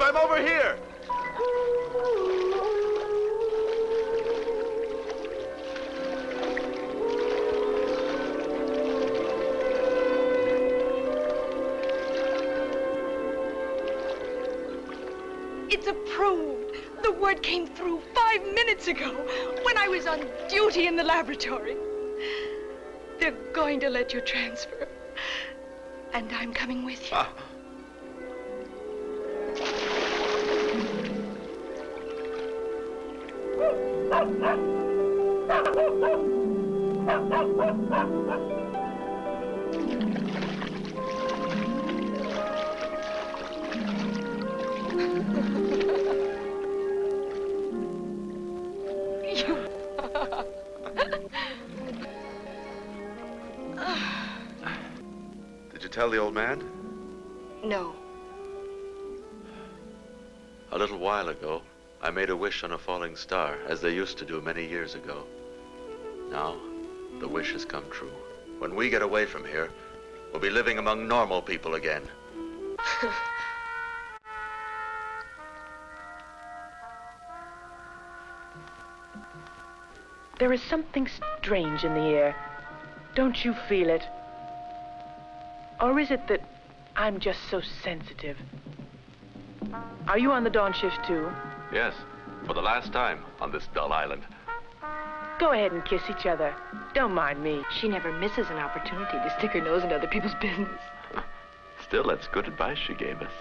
I'm over here! It's approved. The word came through 5 minutes ago when I was on duty in the laboratory. They're going to let you transfer. And I'm coming with you. Did you tell the old man? No. A little while ago, I made a wish on a falling star, as they used to do many years ago. Now, the wish has come true. When we get away from here, we'll be living among normal people again. There is something strange in the air. Don't you feel it? Or is it that I'm just so sensitive? Are you on the dawn shift too? Yes, for the last time on this dull island. Go ahead and kiss each other. Don't mind me. She never misses an opportunity to stick her nose in other people's business. Still, that's good advice she gave us.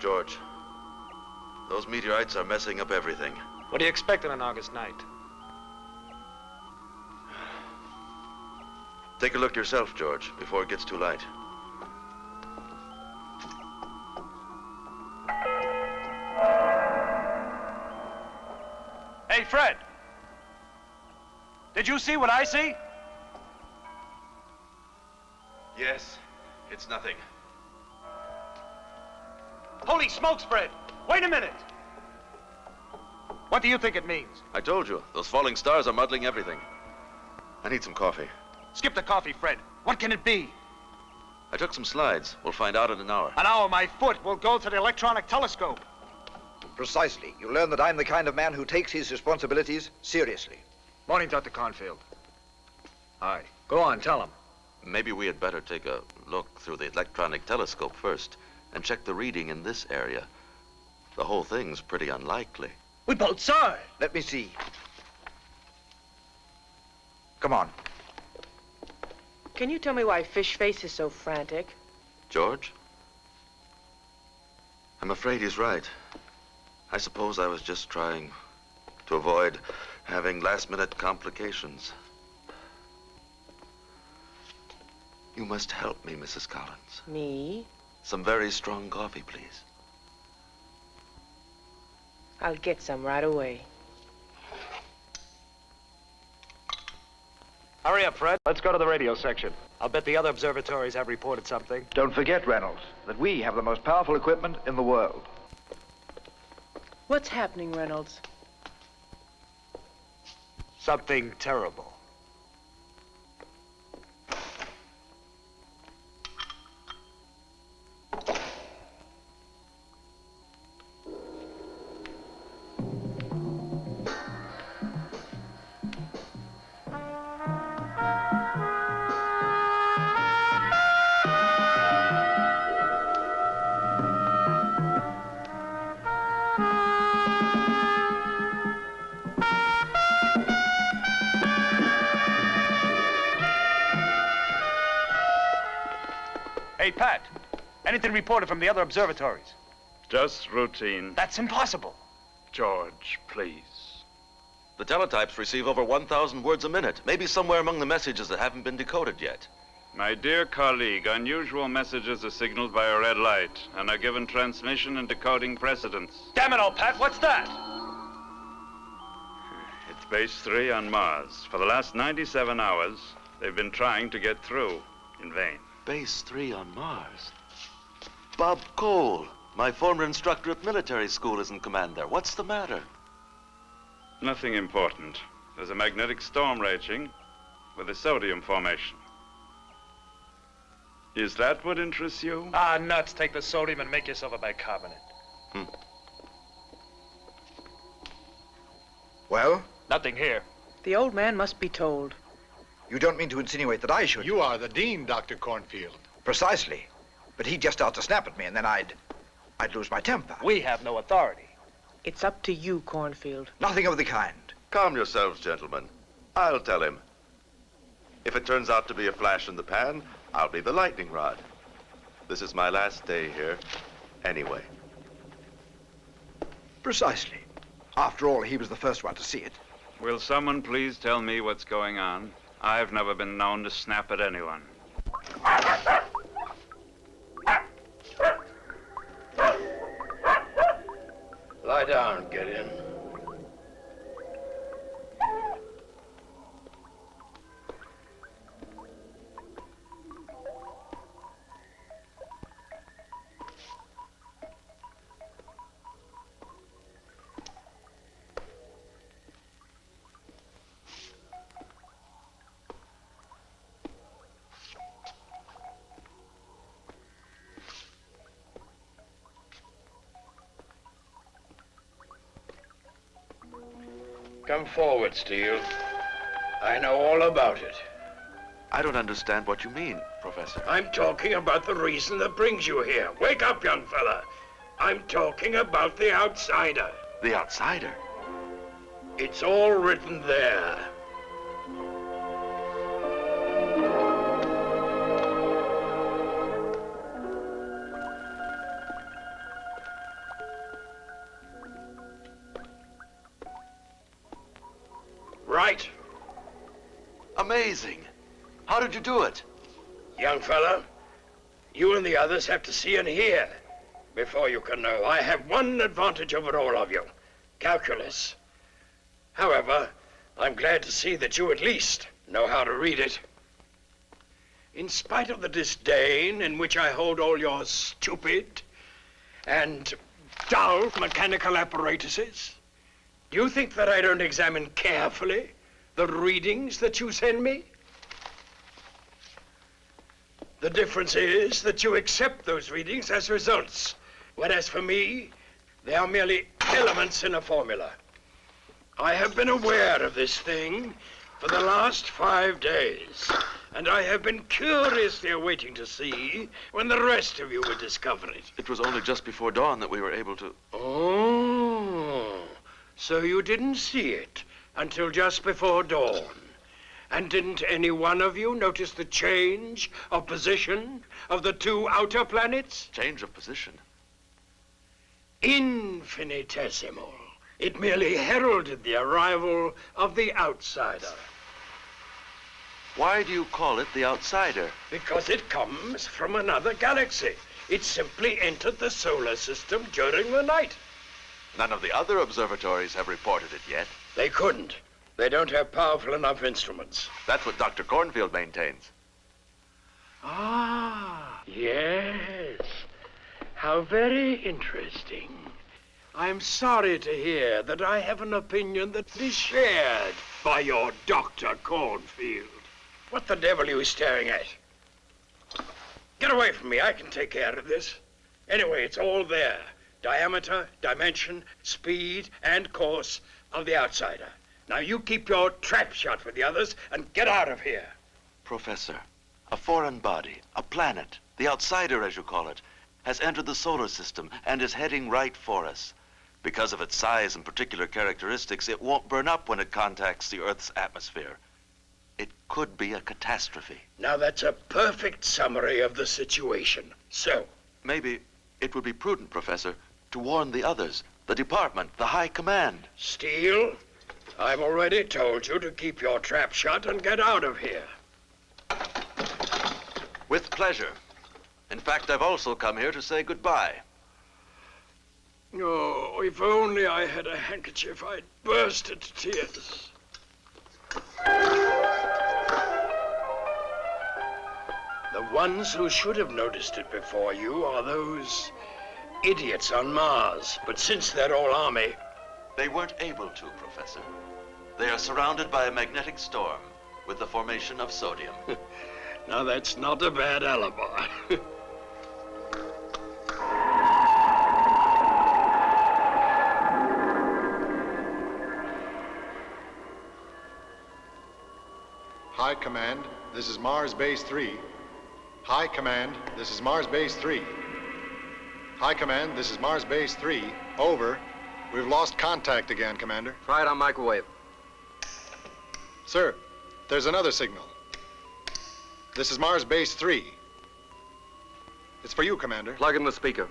George, those meteorites are messing up everything. What do you expect on an August night? Take a look yourself, George, before it gets too light. Hey, Fred! Did you see what I see? Yes, it's nothing. Holy smokes, Fred! Wait a minute! What do you think it means? I told you, those falling stars are muddling everything. I need some coffee. Skip the coffee, Fred. What can it be? I took some slides. We'll find out in an hour. An hour, my foot. We'll go to the electronic telescope. Precisely. You learn that I'm the kind of man who takes his responsibilities seriously. Morning, Dr. Cornfield. Hi. Go on, tell him. Maybe we had better take a look through the electronic telescope first and check the reading in this area. The whole thing's pretty unlikely. We both saw it. Let me see. Come on. Can you tell me why Fish Face is so frantic? George? I'm afraid he's right. I suppose I was just trying to avoid having last-minute complications. You must help me, Mrs. Collins. Me? Some very strong coffee, please. I'll get some right away. Hurry up, Fred. Let's go to the radio section. I'll bet the other observatories have reported something. Don't forget, Reynolds, that we have the most powerful equipment in the world. What's happening, Reynolds? Something terrible. Hey, Pat, anything reported from the other observatories? Just routine. That's impossible. George, please. The teletypes receive over 1,000 words a minute, maybe somewhere among the messages that haven't been decoded yet. My dear colleague, unusual messages are signaled by a red light and are given transmission and decoding precedence. Damn it all, Pat, what's that? It's base 3 on Mars. For the last 97 hours, they've been trying to get through in vain. Base 3 on Mars. Bob Cole, my former instructor at military school, is in command there. What's the matter? Nothing important. There's a magnetic storm raging with a sodium formation. Is that what interests you? Ah, nuts. Take the sodium and make yourself a bicarbonate. Well, Nothing here. The old man must be told. you don't mean to insinuate that I should? You are the dean, Dr. Cornfield. Precisely. But he'd just start to snap at me, and then I'd lose my temper. We have no authority. It's up to you, Cornfield. Nothing of the kind. Calm yourselves, gentlemen. I'll tell him. If it turns out to be a flash in the pan, I'll be the lightning rod. This is my last day here, anyway. Precisely. After all, he was the first one to see it. Will someone please tell me what's going on? I've never been known to snap at anyone. Lie down, get in. Come forward, Steele. I know all about it. I don't understand what you mean, Professor. I'm talking about the reason that brings you here. Wake up, young fella. I'm talking about the outsider. The outsider? It's all written there. Right. Amazing. How did you do it? Young fella, you and the others have to see and hear before you can know. I have one advantage over all of you, calculus. However, I'm glad to see that you at least know how to read it. In spite of the disdain in which I hold all your stupid and dull mechanical apparatuses, do you think that I don't examine carefully the readings that you send me? The difference is that you accept those readings as results, whereas for me, they are merely elements in a formula. I have been aware of this thing for the last 5 days, and I have been curiously awaiting to see when the rest of you would discover it. It was only just before dawn that we were able to... Oh, so you didn't see it until just before dawn. And didn't any one of you notice the change of position of the two outer planets? Change of position? Infinitesimal. It merely heralded the arrival of the outsider. Why do you call it the outsider? Because it comes from another galaxy. It simply entered the solar system during the night. None of the other observatories have reported it yet. They couldn't. They don't have powerful enough instruments. That's what Dr. Cornfield maintains. Ah, yes. How very interesting. I'm sorry to hear that I have an opinion that is shared by your Dr. Cornfield. What the devil are you staring at? Get away from me. I can take care of this. Anyway, it's all there. Diameter, dimension, speed, and course of the outsider. Now you keep your trap shut with the others and get out of here. Professor, a foreign body, a planet, the outsider as you call it, has entered the solar system and is heading right for us. Because of its size and particular characteristics, it won't burn up when it contacts the Earth's atmosphere. It could be a catastrophe. Now that's a perfect summary of the situation. So, Maybe it would be prudent, Professor, to warn the others, the department, the high command. Steele, I've already told you to keep your trap shut and get out of here. With pleasure. In fact, I've also come here to say goodbye. Oh, if only I had a handkerchief, I'd burst into tears. The ones who should have noticed it before you are those idiots on Mars. But since they're all army... They weren't able to, Professor. They are surrounded by a magnetic storm with the formation of sodium. Now that's not a bad alibi. High Command, this is Mars Base 3. High Command, this is Mars Base 3. High Command, this is Mars Base 3. Over. We've lost contact again, Commander. Try it on microwave. Sir, there's another signal. This is Mars Base 3. It's for you, Commander. Plug in the speaker.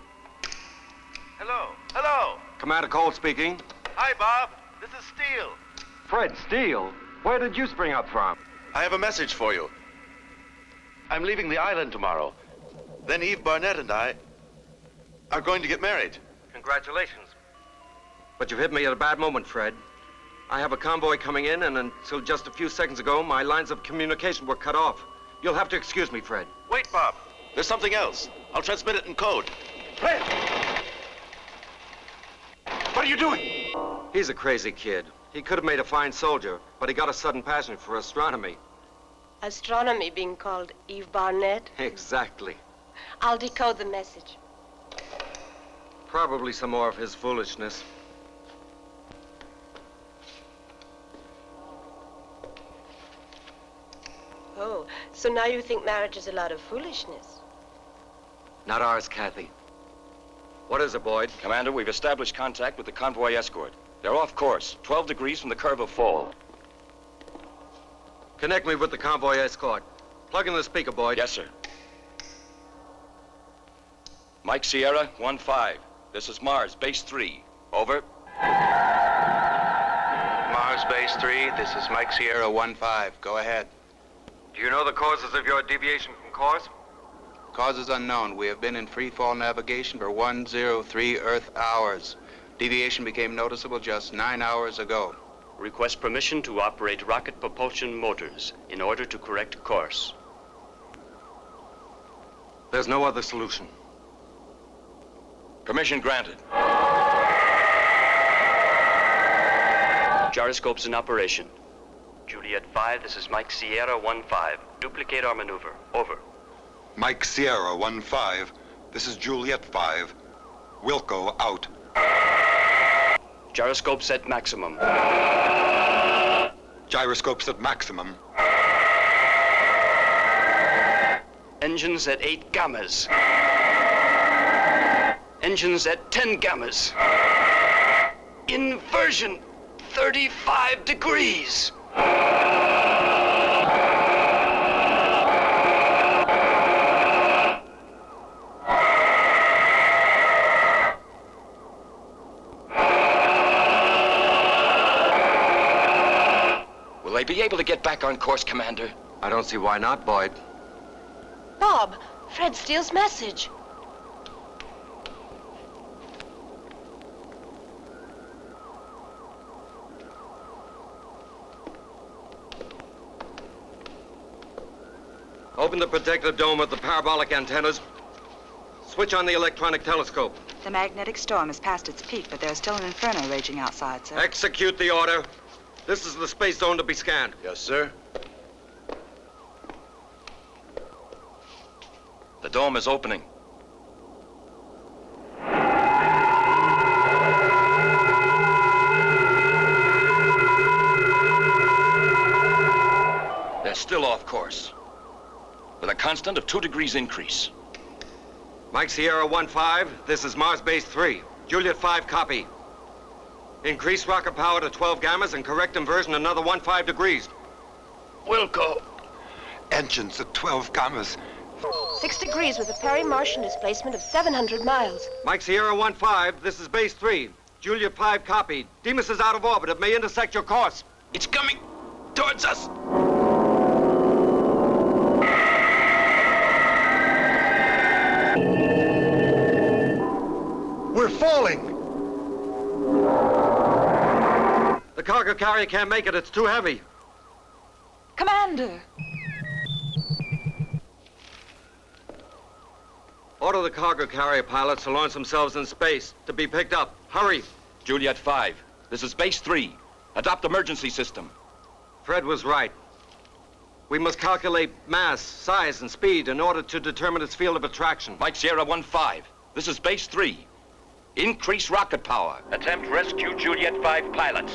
Hello. Hello. Commander Cole speaking. Hi, Bob. This is Steele. Fred Steele? Where did you spring up from? I have a message for you. I'm leaving the island tomorrow. Then Eve Barnett and I are going to get married. Congratulations. But you've hit me at a bad moment, Fred. I have a convoy coming in, and until just a few seconds ago, my lines of communication were cut off. You'll have to excuse me, Fred. Wait, Bob. There's something else. I'll transmit it in code. Fred! What are you doing? He's a crazy kid. He could have made a fine soldier, but he got a sudden passion for astronomy. Astronomy being called Eve Barnett? Exactly. I'll decode the message. Probably some more of his foolishness. Oh, so now you think marriage is a lot of foolishness? Not ours, Kathy. What is it, Boyd? Commander, we've established contact with the convoy escort. They're off course, 12 degrees from the curve of fall. Connect me with the convoy escort. Plug in the speaker, Boyd. Yes, sir. Mike Sierra, 1-5. This is Mars, Base 3. Over. Mars Base 3, this is Mike Sierra 1-5. Go ahead. Do you know the causes of your deviation from course? Causes unknown. We have been in free fall navigation for 103 Earth hours. Deviation became noticeable just 9 hours ago. Request permission to operate rocket propulsion motors in order to correct course. There's no other solution. Permission granted. Gyroscopes in operation. Juliet 5, this is Mike Sierra 1-5. Duplicate our maneuver. Over. Mike Sierra 1-5. This is Juliet 5. Wilco out. Gyroscopes at maximum. Gyroscopes at maximum. Engines at 8 gammas. Engines at 10 gammas. Inversion 35 degrees. Will they be able to get back on course, Commander? I don't see why not, Boyd. Bob, Fred Steele's message. Open the protective dome of the parabolic antennas. Switch on the electronic telescope. The magnetic storm has passed its peak, but there's still an inferno raging outside, sir. Execute the order. This is the space zone to be scanned. Yes, sir. The dome is opening. They're still off course, with a constant of 2 degrees increase. Mike Sierra 1-5, this is Mars Base 3. Juliet 5, copy. Increase rocket power to 12 gammas and correct inversion another 15 degrees. Wilco. Engines at 12 gammas. 6 degrees with a peri-Martian displacement of 700 miles. Mike Sierra 1-5, this is base 3. Juliet 5 copied. Deimos is out of orbit. It may intersect your course. It's coming towards us. We're falling. The cargo carrier can't make it. It's too heavy. Commander! Order the cargo carrier pilots to launch themselves in space. To be picked up. Hurry. Juliet 5, this is base 3. Adopt emergency system. Fred was right. We must calculate mass, size, and speed in order to determine its field of attraction. Mike Sierra 1-5, this is base 3. Increase rocket power. Attempt rescue Juliet 5 pilots.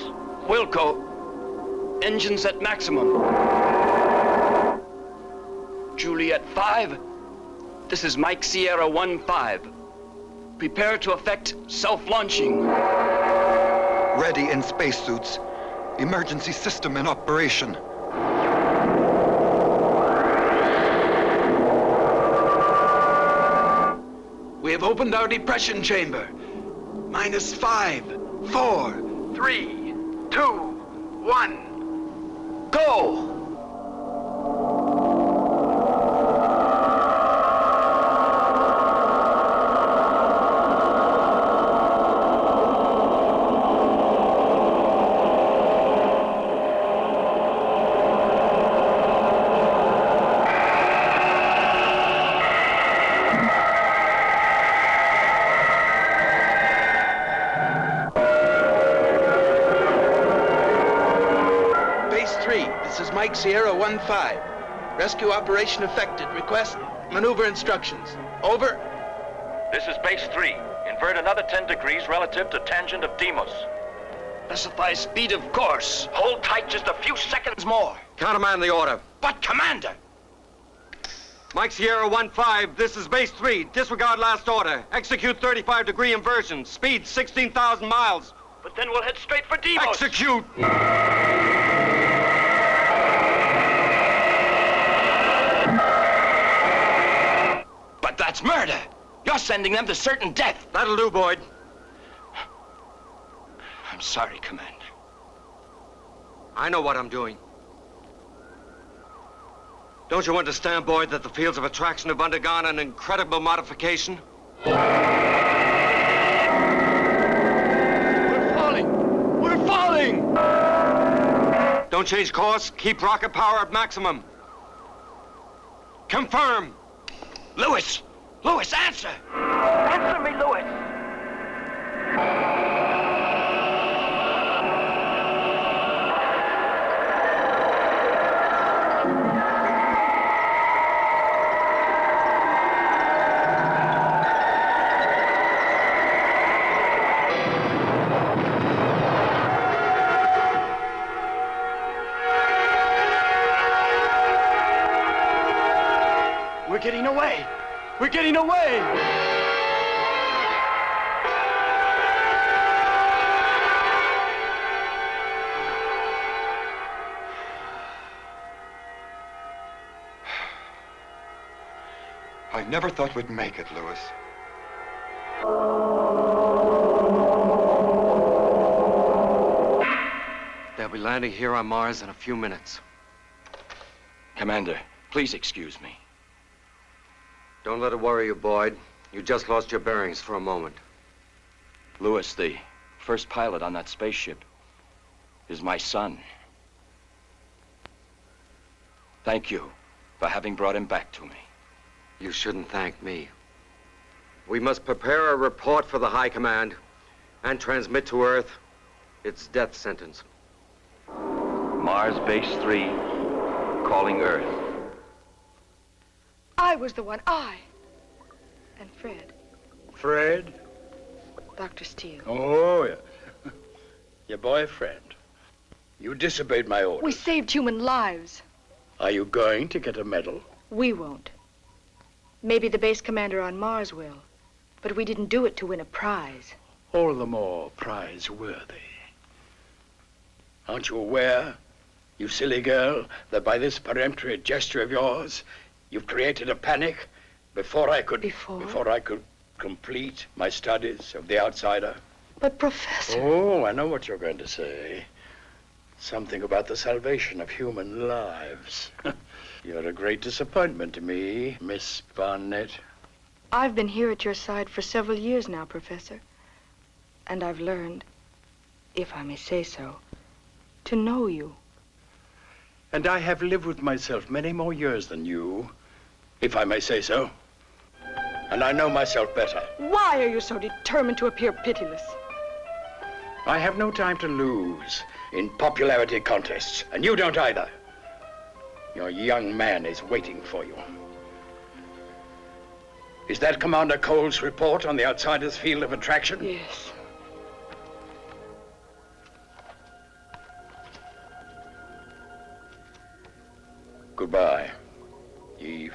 Wilco, engines at maximum. Juliet 5, this is Mike Sierra 1-5. Prepare to effect self-launching. Ready in spacesuits. Emergency system in operation. We have opened our depression chamber. -5, 4, 3, 2, 1. Go! Mike Sierra 1-5. Rescue operation effected. Request maneuver instructions. Over. This is base 3. Invert another 10 degrees relative to tangent of Deimos. Specify speed of course. Hold tight just a few seconds more. Countermand the order. But, Commander! Mike Sierra 1-5, this is base 3. Disregard last order. Execute 35-degree inversion. Speed 16,000 miles. But then we'll head straight for Deimos. Execute! But that's murder. You're sending them to certain death. That'll do, Boyd. I'm sorry, Commander. I know what I'm doing. Don't you understand, Boyd, that the fields of attraction have undergone an incredible modification? We're falling! We're falling! Don't change course. Keep rocket power at maximum. Confirm. Lewis! Lewis, answer! Answer me, Lewis! We're getting away! We're getting away! I never thought we'd make it, Lewis. They'll be landing here on Mars in a few minutes. Commander, please excuse me. Don't let it worry you, Boyd. You just lost your bearings for a moment. Lewis, the first pilot on that spaceship, is my son. Thank you for having brought him back to me. You shouldn't thank me. We must prepare a report for the High Command and transmit to Earth its death sentence. Mars Base 3, calling Earth. I was the one, I. And Fred. Fred? Dr. Steele. Oh, yeah. Your boyfriend. You disobeyed my orders. We saved human lives. Are you going to get a medal? We won't. Maybe the base commander on Mars will. But we didn't do it to win a prize. All the more prize-worthy. Aren't you aware You silly girl, that by this peremptory gesture of yours, you've created a panic before I could complete my studies of the outsider. But, Professor... Oh, I know what you're going to say. Something about the salvation of human lives. You're a great disappointment to me, Miss Barnett. I've been here at your side for several years now, Professor. And I've learned, if I may say so, to know you. And I have lived with myself many more years than you, if I may say so. And I know myself better. Why are you so determined to appear pitiless? I have no time to lose in popularity contests, and you don't either. Your young man is waiting for you. Is that Commander Cole's report on the outsider's field of attraction? Yes. Goodbye, Eve.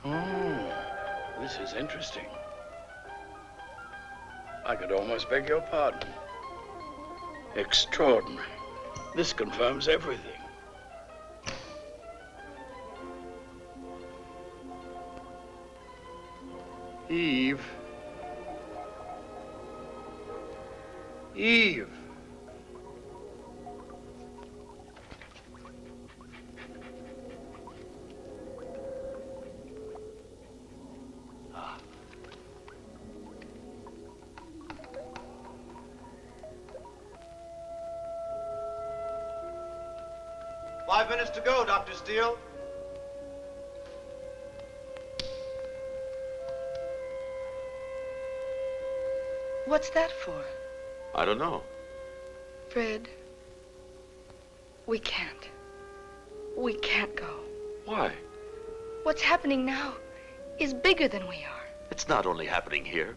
Oh, this is interesting. I could almost beg your pardon. Extraordinary. This confirms everything. Eve. Eve. Ah. 5 minutes to go, Dr. Steele. What's that for? I don't know. Fred, we can't. We can't go. Why? What's happening now is bigger than we are. It's not only happening here.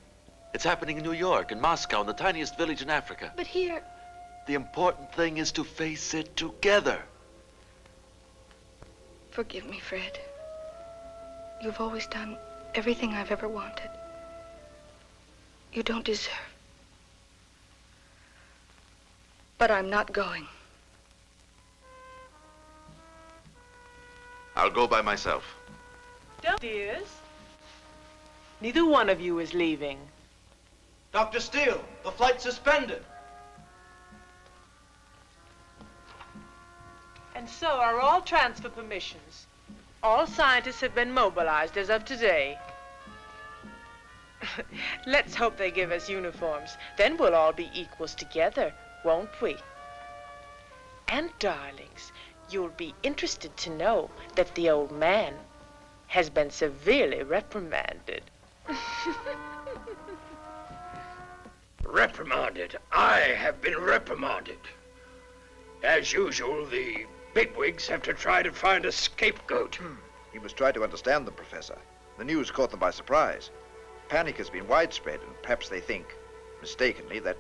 It's happening in New York, in Moscow, in the tiniest village in Africa. But here... The important thing is to face it together. Forgive me, Fred. You've always done everything I've ever wanted. You don't deserve. But I'm not going. I'll go by myself. Don't, dears. Neither one of you is leaving. Dr. Steele, the flight's suspended. And so are all transfer permissions. All scientists have been mobilized as of today. Let's hope they give us uniforms. Then we'll all be equals together, won't we? And darlings, you'll be interested to know that the old man has been severely reprimanded. Reprimanded? I have been reprimanded. As usual, the bigwigs have to try to find a scapegoat. You must try to understand them, Professor. The news caught them by surprise. Panic has been widespread, and perhaps they think, mistakenly, that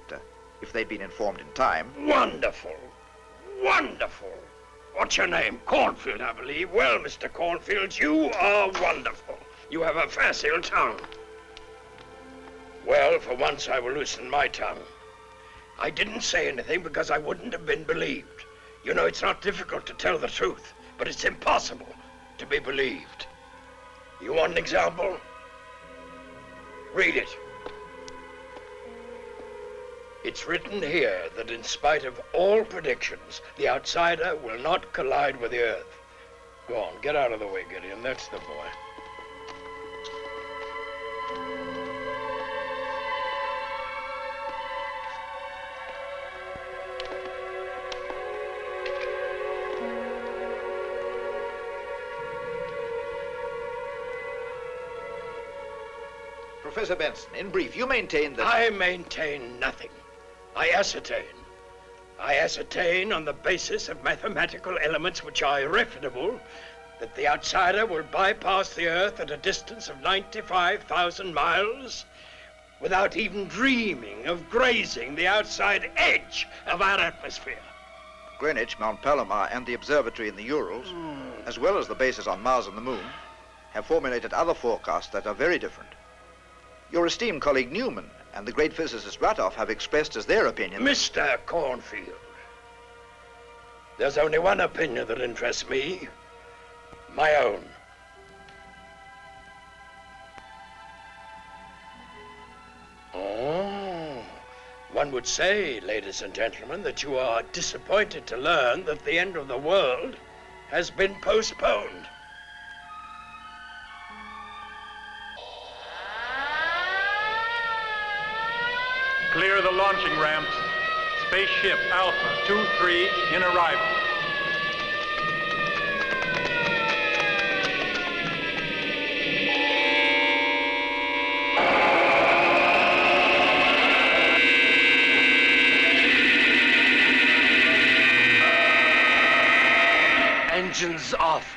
if they'd been informed in time... Wonderful. Wonderful. What's your name? Cornfield, I believe. Well, Mr. Cornfield, you are wonderful. You have a facile tongue. Well, for once I will loosen my tongue. I didn't say anything because I wouldn't have been believed. You know, it's not difficult to tell the truth, but it's impossible to be believed. You want an example? Read it. It's written here that in spite of all predictions, the outsider will not collide with the Earth. Go on, get out of the way, Gideon. That's the boy. Professor Benson, in brief, you maintain that... I maintain nothing. I ascertain. I ascertain on the basis of mathematical elements which are irrefutable that the outsider will bypass the Earth at a distance of 95,000 miles without even dreaming of grazing the outside edge of our atmosphere. Greenwich, Mount Palomar, and the observatory in the Urals, as well as the bases on Mars and the Moon, have formulated other forecasts that are very different. Your esteemed colleague Newman and the great physicist Ratoff have expressed as their opinion. Mr. Cornfield, there's only one opinion that interests me. My own. Oh, one would say, ladies and gentlemen, that you are disappointed to learn that the end of the world has been postponed. Clear the launching ramps. Spaceship Alpha 23 in arrival. Engines off.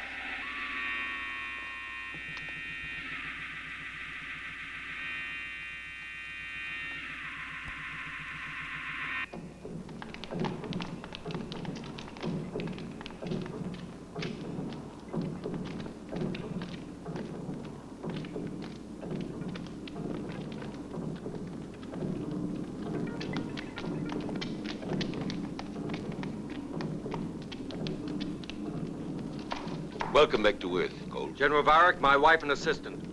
Welcome back to Earth, Cole. General Varick, my wife and assistant.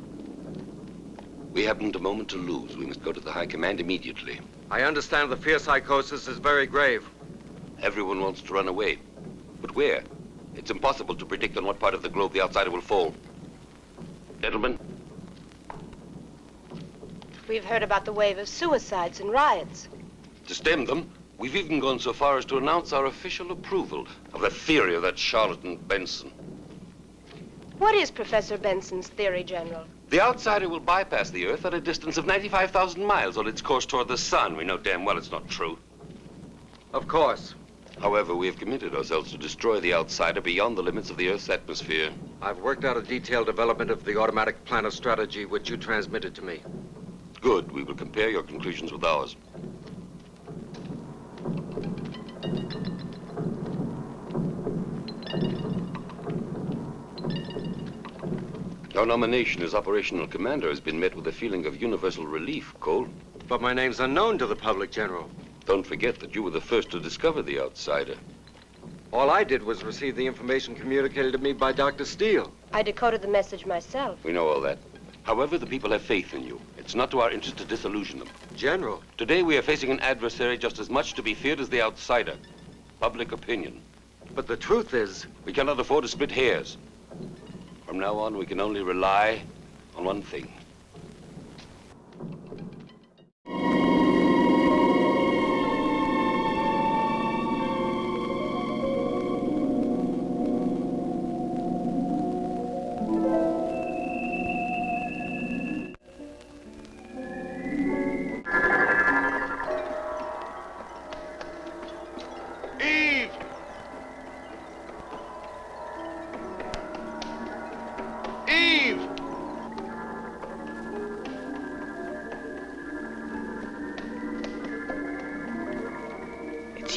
We haven't a moment to lose. We must go to the High Command immediately. I understand the fear psychosis is very grave. Everyone wants to run away. But where? It's impossible to predict on what part of the globe the outsider will fall. Gentlemen? We've heard about the wave of suicides and riots. To stem them, we've even gone so far as to announce our official approval of the theory of that charlatan Benson. What is Professor Benson's theory, General? The outsider will bypass the Earth at a distance of 95,000 miles on its course toward the sun. We know damn well it's not true. Of course. However, we have committed ourselves to destroy the outsider beyond the limits of the Earth's atmosphere. I've worked out a detailed development of the automatic plan of strategy which you transmitted to me. Good. We will compare your conclusions with ours. Our nomination as operational commander has been met with a feeling of universal relief, Cole. But my name's unknown to the public, General. Don't forget that you were the first to discover the outsider. All I did was receive the information communicated to me by Dr. Steele. I decoded the message myself. We know all that. However, the people have faith in you. It's not to our interest to disillusion them. General. Today we are facing an adversary just as much to be feared as the outsider. Public opinion. But the truth is... We cannot afford to split hairs. From now on, we can only rely on one thing.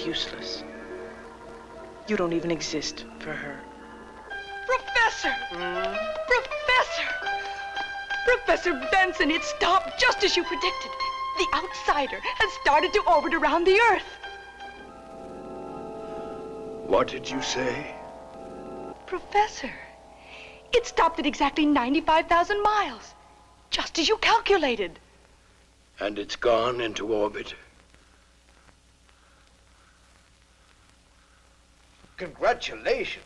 Useless. You don't even exist for her. Professor! Professor Benson, it stopped just as you predicted. The outsider has started to orbit around the Earth. What did you say? Professor, it stopped at exactly 95,000 miles, just as you calculated. And it's gone into orbit. Congratulations.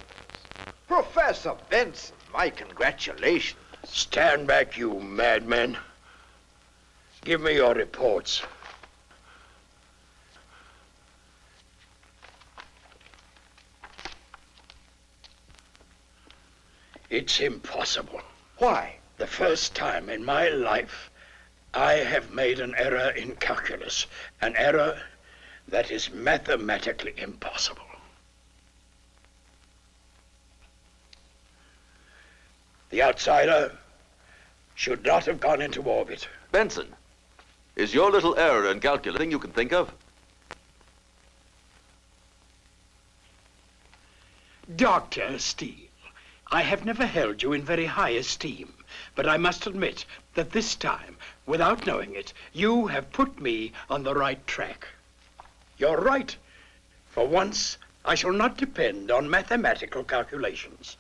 Professor Benson, my congratulations. Stand back, you madmen. Give me your reports. It's impossible. Why? The first time in my life, I have made an error in calculus. An error that is mathematically impossible. The outsider should not have gone into orbit. Benson, is your little error in calculus thing you can think of? Dr. Steele, I have never held you in very high esteem. but I must admit that this time, without knowing it, you have put me on the right track. You're right. For once, I shall not depend on mathematical calculations.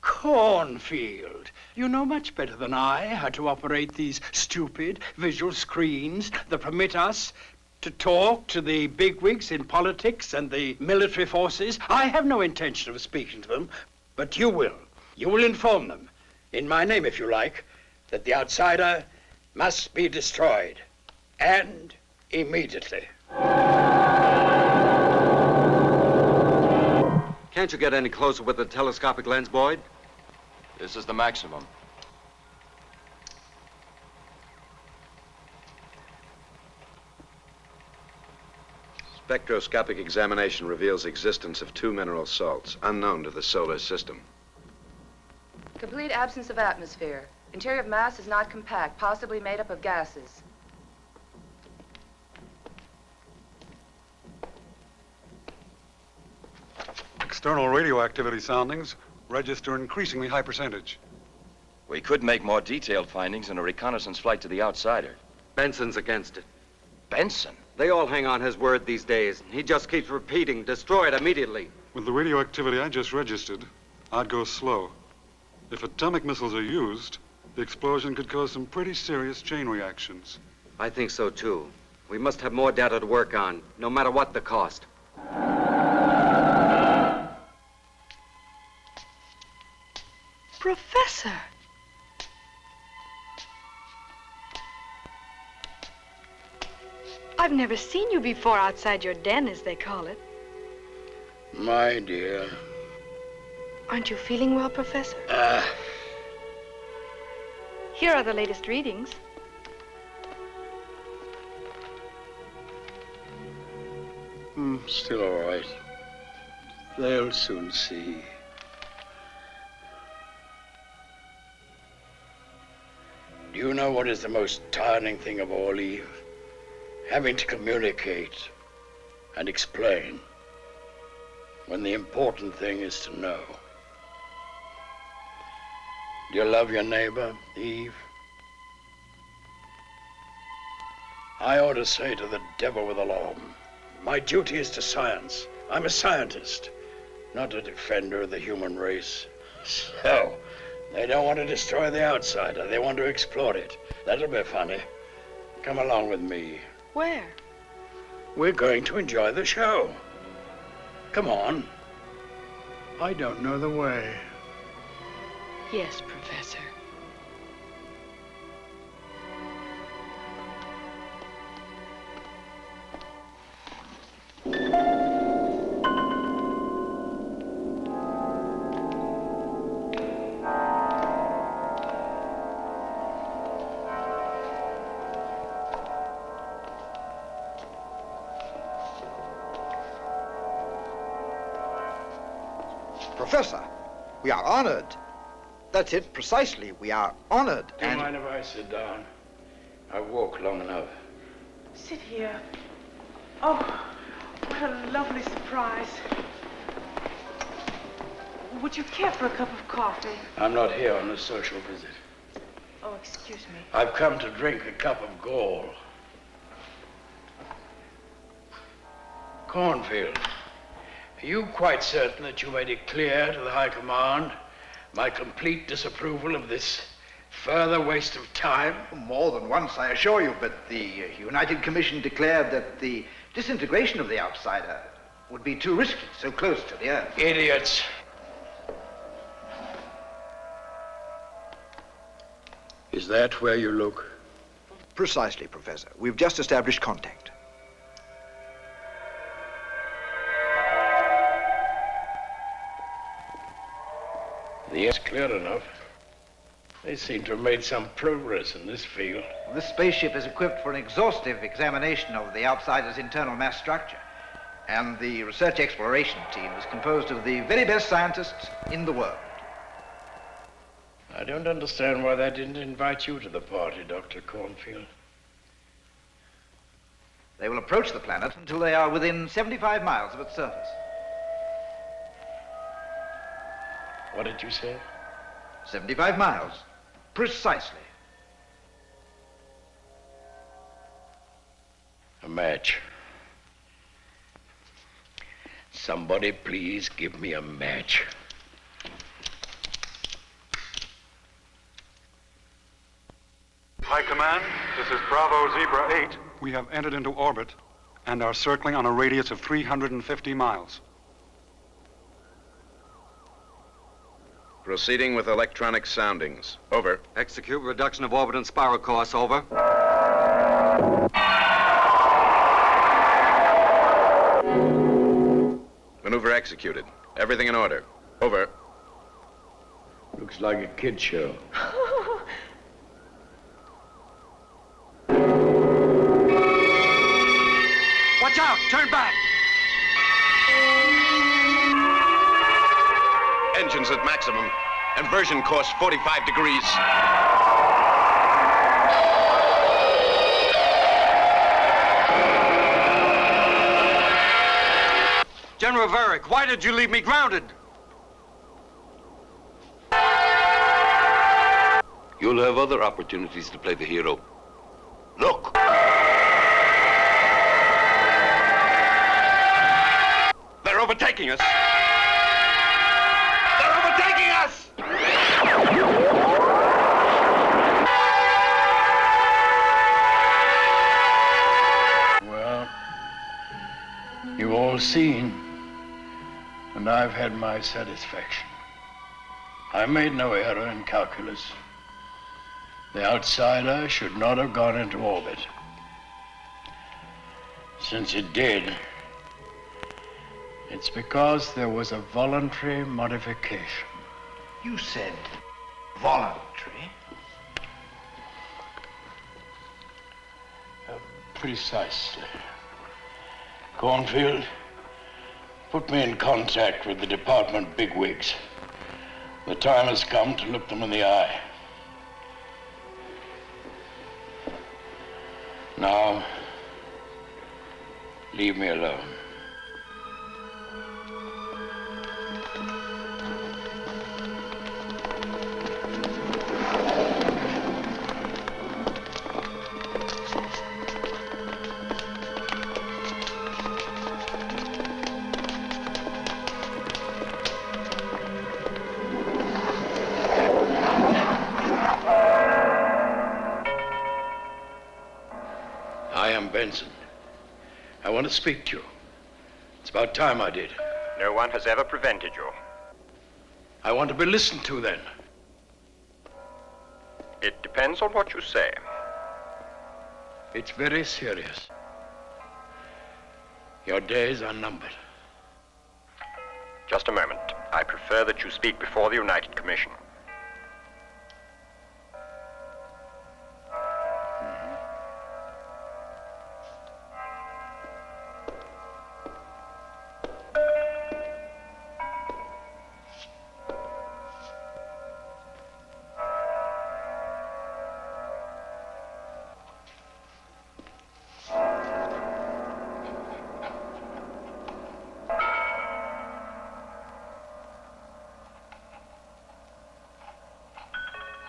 Cornfield, you know much better than I how to operate these stupid visual screens that permit us to talk to the bigwigs in politics and the military forces. I have no intention of speaking to them, but you will. You will inform them, in my name if you like, that the outsider must be destroyed, and immediately. Can't you get any closer with the telescopic lens, Boyd? This is the maximum. Spectroscopic examination reveals existence of 2 mineral salts, unknown to the solar system. Complete absence of atmosphere. Interior mass is not compact, possibly made up of gases. External radioactivity soundings register increasingly high percentage. We could make more detailed findings in a reconnaissance flight to the outsider. Benson's against it. Benson? They all hang on his word these days. He just keeps repeating, destroy it immediately. With the radioactivity I just registered, I'd go slow. If atomic missiles are used, the explosion could cause some pretty serious chain reactions. I think so, too. We must have more data to work on, no matter what the cost. Professor! I've never seen you before outside your den, as they call it. My dear. Aren't you feeling well, Professor? Here are the latest readings. Still all right. They'll soon see. Do you know what is the most tiring thing of all, Eve? Having to communicate and explain when the important thing is to know. Do you love your neighbor, Eve? I ought to say to the devil with alarm, my duty is to science. I'm a scientist, not a defender of the human race. So, they don't want to destroy the outsider. They want to exploit it. That'll be funny. Come along with me. Where? We're going to enjoy the show. Come on. I don't know the way. Yes, Professor. Professor, we are honored. That's it, precisely. We are honored. Do you mind if I sit down? I've walked long enough. Sit here. Oh, what a lovely surprise. Would you care for a cup of coffee? I'm not here on a social visit. Oh, excuse me. I've come to drink a cup of gall. Cornfield, are you quite certain that you made it clear to the High Command my complete disapproval of this further waste of time? More than once, I assure you, but the United Commission declared that the disintegration of the outsider would be too risky, so close to the Earth. Idiots. Is that where you look? Precisely, Professor. We've just established contact. The air's clear enough. They seem to have made some progress in this field. This spaceship is equipped for an exhaustive examination of the outsider's internal mass structure. And the research exploration team is composed of the very best scientists in the world. I don't understand why they didn't invite you to the party, Dr. Cornfield. They will approach the planet until they are within 75 miles of its surface. What did you say? 75 miles. Precisely. A match. Somebody please give me a match. High Command, this is Bravo Zebra 8. We have entered into orbit and are circling on a radius of 350 miles. Proceeding with electronic soundings. Over. Execute reduction of orbit and spiral course. Over. Maneuver executed. Everything in order. Over. Looks like a kid show. Watch out! Turn back! Engines at maximum. Inversion course 45 degrees. General Varick, why did you leave me grounded? You'll have other opportunities to play the hero. Look! They're overtaking us. They're overtaking us! Well, you've all seen, and I've had my satisfaction. I made no error in calculus. The outsider should not have gone into orbit. Since it did, it's because there was a voluntary modification. You said voluntary? Precisely. Cornfield, put me in contact with the department bigwigs. The time has come to look them in the eye. Now, leave me alone. I am Benson. I want to speak to you. It's about time I did. No one has ever prevented you. I want to be listened to then. It depends on what you say. It's very serious. Your days are numbered. Just a moment. I prefer that you speak before the United Commission.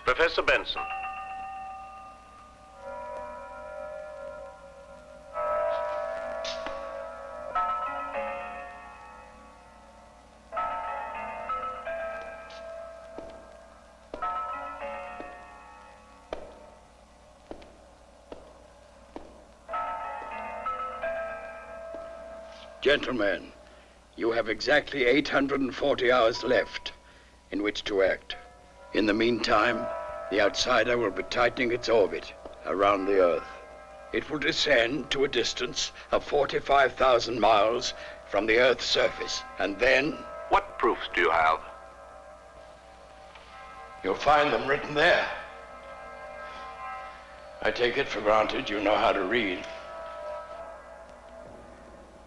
Professor Benson. Gentlemen, you have exactly 840 hours left in which to act. In the meantime, the outsider will be tightening its orbit around the Earth. It will descend to a distance of 45,000 miles from the Earth's surface, and then... What proofs do you have? You'll find them written there. I take it for granted you know how to read.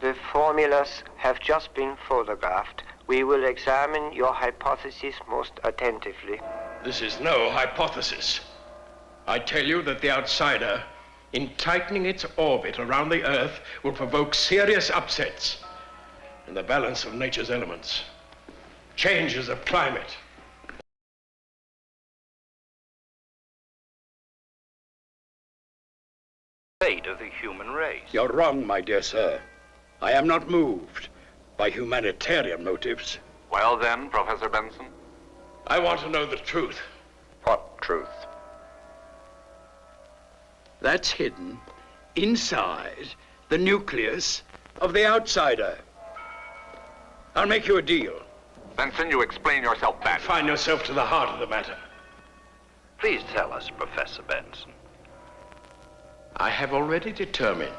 The formulas have just been photographed. We will examine your hypothesis most attentively. This is no hypothesis. I tell you that the outsider in tightening its orbit around the Earth will provoke serious upsets in the balance of nature's elements, changes of climate. Fate of the human race. You're wrong, my dear sir. I am not moved by humanitarian motives. Well then, Professor Benson? I want to know the truth. What truth? That's hidden inside the nucleus of the outsider. I'll make you a deal. Benson, you explain yourself badly. Confine yourself to the heart of the matter. Please tell us, Professor Benson. I have already determined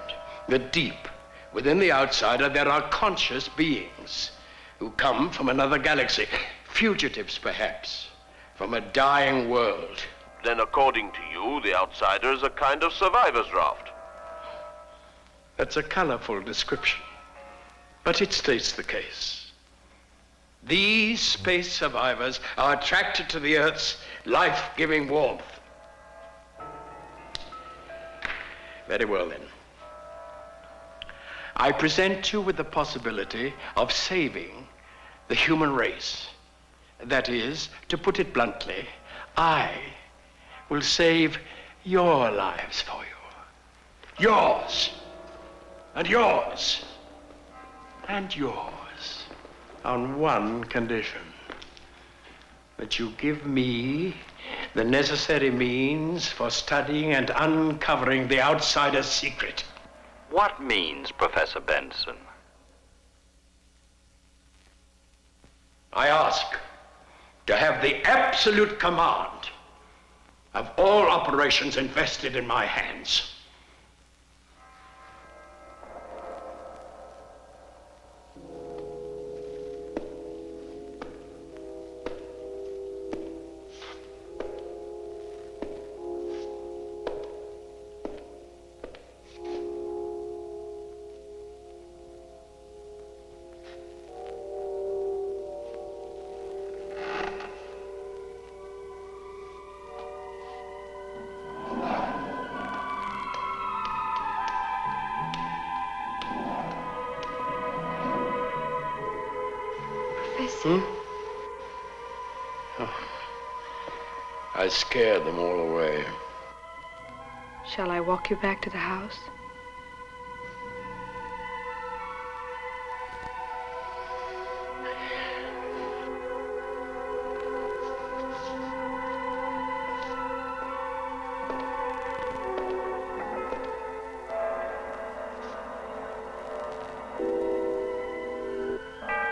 that deep within the outsider there are conscious beings who come from another galaxy, fugitives perhaps, from a dying world. Then according to you, the outsider is a kind of survivor's raft. That's a colorful description, but it states the case. These space survivors are attracted to the Earth's life-giving warmth. Very well, then. I present you with the possibility of saving the human race. That is, to put it bluntly, I will save your lives for you. Yours, and yours, and yours, on one condition: that you give me the necessary means for studying and uncovering the outsider's secret. What means, Professor Benson? I ask to have the absolute command of all operations invested in my hands. I scared them all away. Shall I walk you back to the house?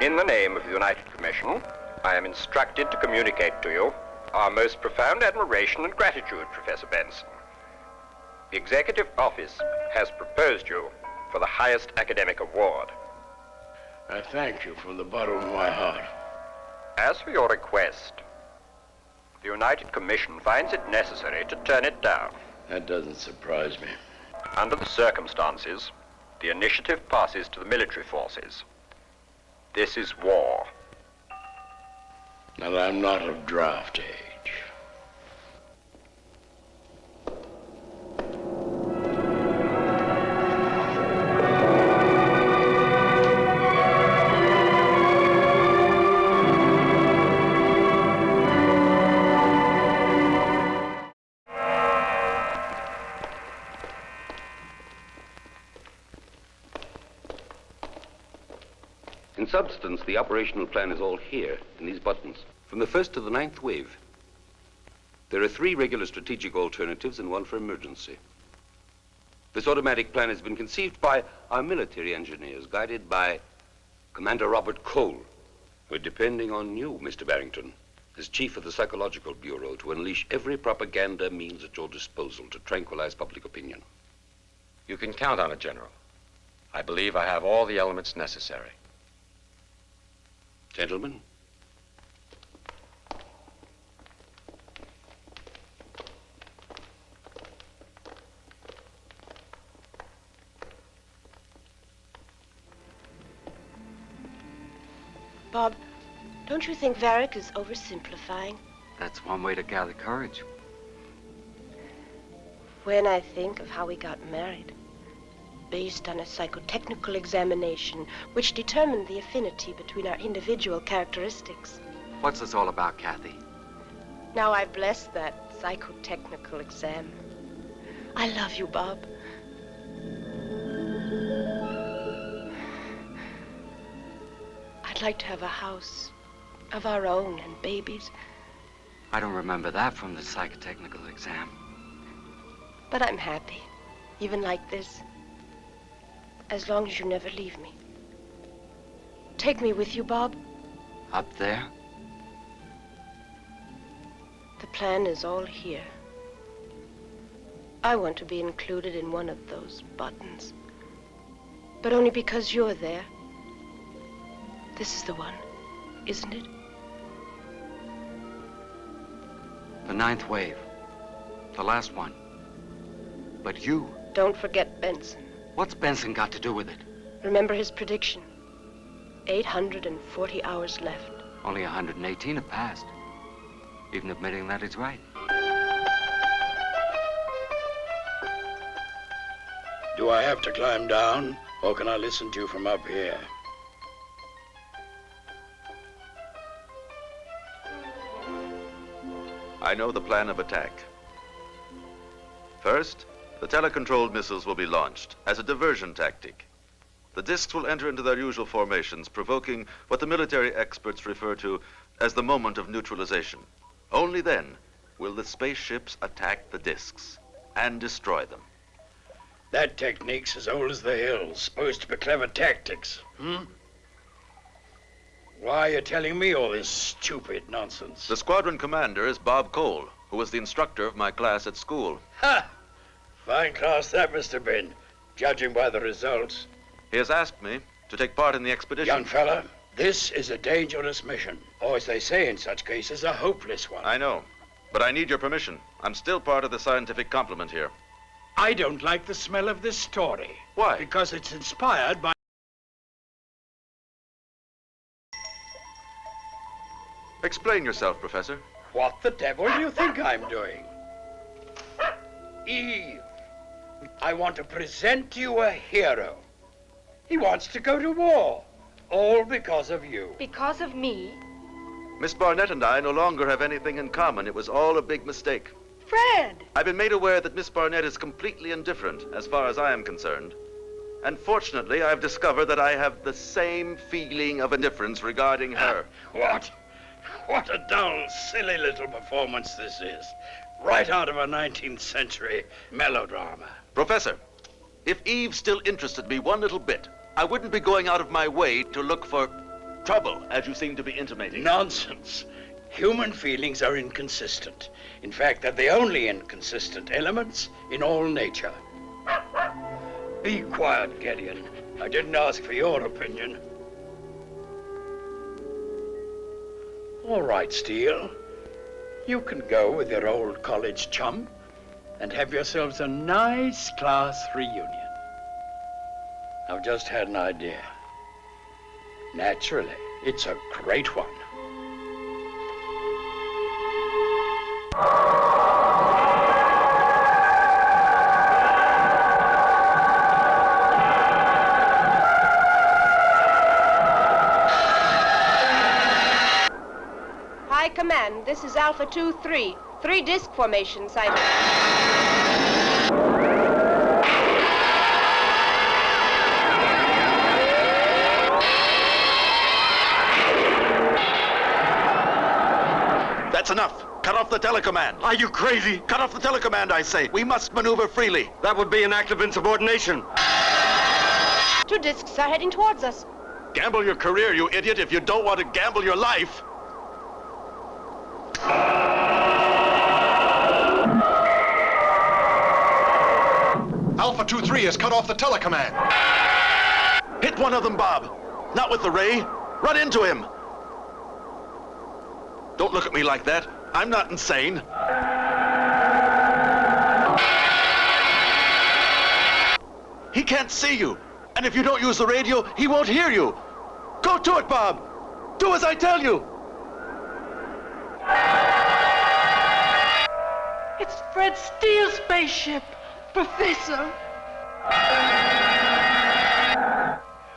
In the name of the United Commission, I am instructed to communicate to you our most profound admiration and gratitude, Professor Benson. The Executive Office has proposed you for the highest academic award. I thank you from the bottom of my heart. As for your request, the United Commission finds it necessary to turn it down. That doesn't surprise me. Under the circumstances, the initiative passes to the military forces. This is war. And I'm not of draft age. In substance, the operational plan is all here, in these buttons. From the 1st to the 9th wave. There are 3 regular strategic alternatives and 1 for emergency. This automatic plan has been conceived by our military engineers, guided by Commander Robert Cole. We're depending on you, Mr. Barrington, as chief of the Psychological Bureau, to unleash every propaganda means at your disposal to tranquilize public opinion. You can count on it, General. I believe I have all the elements necessary. Gentlemen. Bob, don't you think Varric is oversimplifying? That's one way to gather courage. When I think of how we got married, based on a psychotechnical examination which determined the affinity between our individual characteristics. What's this all about, Kathy? Now I bless that psychotechnical exam. I love you, Bob. I'd like to have a house of our own and babies. I don't remember that from the psychotechnical exam. But I'm happy, even like this, as long as you never leave me. Take me with you, Bob. Up there? The plan is all here. I want to be included in one of those buttons, but only because you're there. This is the one, isn't it? The 9th wave. The last one. But you... Don't forget Benson. What's Benson got to do with it? Remember his prediction. 840 hours left. Only 118 have passed. Even admitting that it's right. Do I have to climb down, or can I listen to you from up here? I know the plan of attack. First, the telecontrolled missiles will be launched as a diversion tactic. The discs will enter into their usual formations, provoking what the military experts refer to as the moment of neutralization. Only then will the spaceships attack the discs and destroy them. That technique's as old as the hills, supposed to be clever tactics, Why are you telling me all this stupid nonsense? The squadron commander is Bob Cole, who was the instructor of my class at school. Ha! Fine class that, Mr. Ben, judging by the results. He has asked me to take part in the expedition. Young fella, this is a dangerous mission, or as they say in such cases, a hopeless one. I know, but I need your permission. I'm still part of the scientific complement here. I don't like the smell of this story. Why? Because it's inspired by... Explain yourself, Professor. What the devil do you think I'm doing? Eve, I want to present you a hero. He wants to go to war, all because of you. Because of me? Miss Barnett and I no longer have anything in common. It was all a big mistake. Fred! I've been made aware that Miss Barnett is completely indifferent, as far as I am concerned. And fortunately, I've discovered that I have the same feeling of indifference regarding her. What? What a dull, silly little performance this is. Right out of a 19th century melodrama. Professor, if Eve still interested me one little bit, I wouldn't be going out of my way to look for trouble, as you seem to be intimating. Nonsense. Human feelings are inconsistent. In fact, they're the only inconsistent elements in all nature. Be quiet, Gideon. I didn't ask for your opinion. All right, Steele. You can go with your old college chum and have yourselves a nice class reunion. I've just had an idea. Naturally, it's a great one. High Command, this is Alpha 2-3. 3-disc formation, Simon. That's enough. Cut off the telecommand. Are you crazy? Cut off the telecommand, I say. We must maneuver freely. That would be an act of insubordination. 2 discs are heading towards us. Gamble your career, you idiot, if you don't want to gamble your life. Alpha 2-3 has cut off the telecommand. Hit one of them, Bob. Not with the ray. Run into him. Don't look at me like that. I'm not insane. He can't see you. And if you don't use the radio, he won't hear you. Go to it, Bob. Do as I tell you. It's Fred. Fred Steele's spaceship. Professor.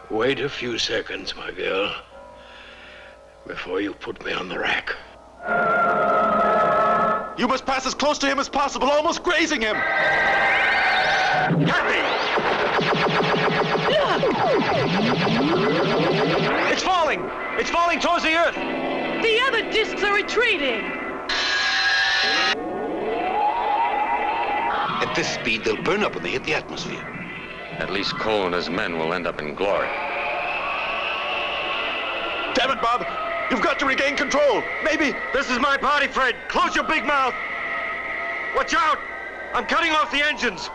Wait a few seconds, my girl, before you put me on the rack. You must pass as close to him as possible, almost grazing him. Cathy! It's falling! It's falling towards the Earth! The other discs are retreating. At this speed, they'll burn up when they hit the atmosphere. At least Cole and his men will end up in glory. Damn it, Bob! You've got to regain control! Maybe... This is my party, Fred! Close your big mouth! Watch out! I'm cutting off the engines!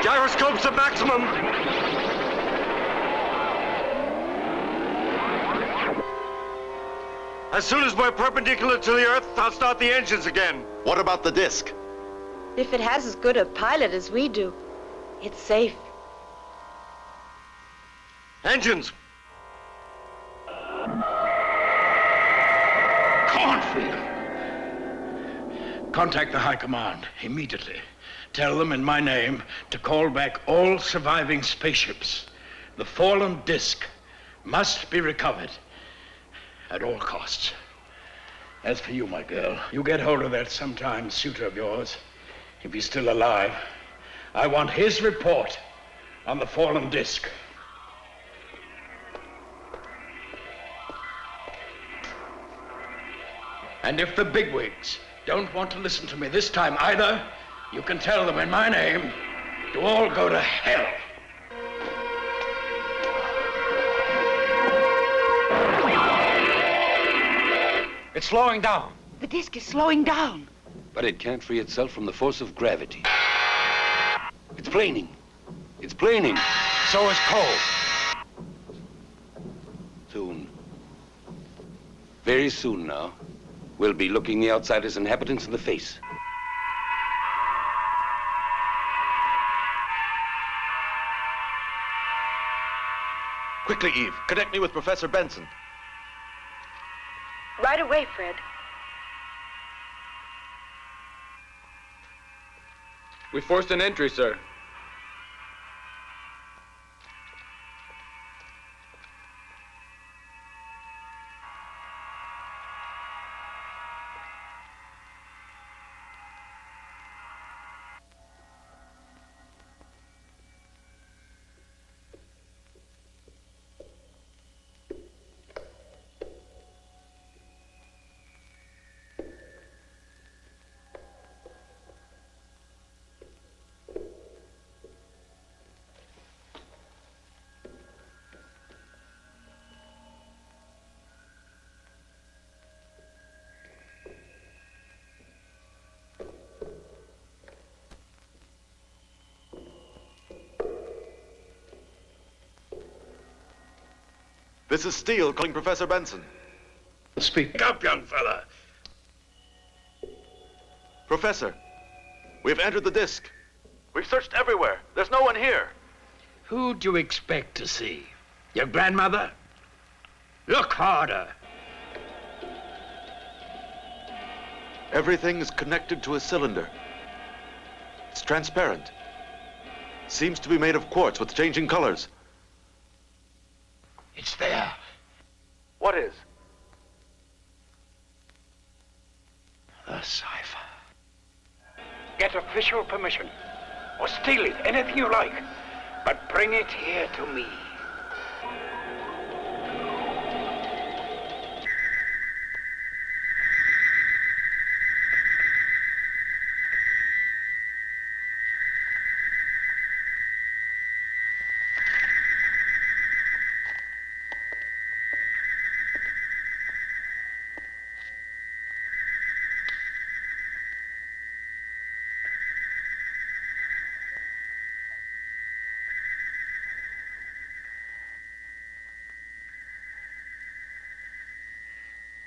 Gyroscopes at maximum! As soon as we're perpendicular to the Earth, I'll start the engines again. What about the disc? If it has as good a pilot as we do, it's safe. Engines! Cornfield! Contact the High Command immediately. Tell them in my name to call back all surviving spaceships. The fallen disc must be recovered at all costs. As for you, my girl, you get hold of that sometime suitor of yours. If he's still alive, I want his report on the fallen disc. And if the bigwigs don't want to listen to me this time either, you can tell them in my name to all go to hell. It's slowing down. The disc is slowing down. But it can't free itself from the force of gravity. It's planing. It's planing. So is Cole. Soon. Very soon now, we'll be looking the outsider's inhabitants in the face. Quickly, Eve. Connect me with Professor Benson. Right away, Fred. We forced an entry, sir. This is Steele calling Professor Benson. Speak up, young fella. Professor, we've entered the disc. We've searched everywhere. There's no one here. Who'd you expect to see? Your grandmother? Look harder. Everything is connected to a cylinder. It's transparent. Seems to be made of quartz with changing colors. It's there. What is? The Sci-Fi. Get official permission. Or steal it, anything you like. But bring it here to me.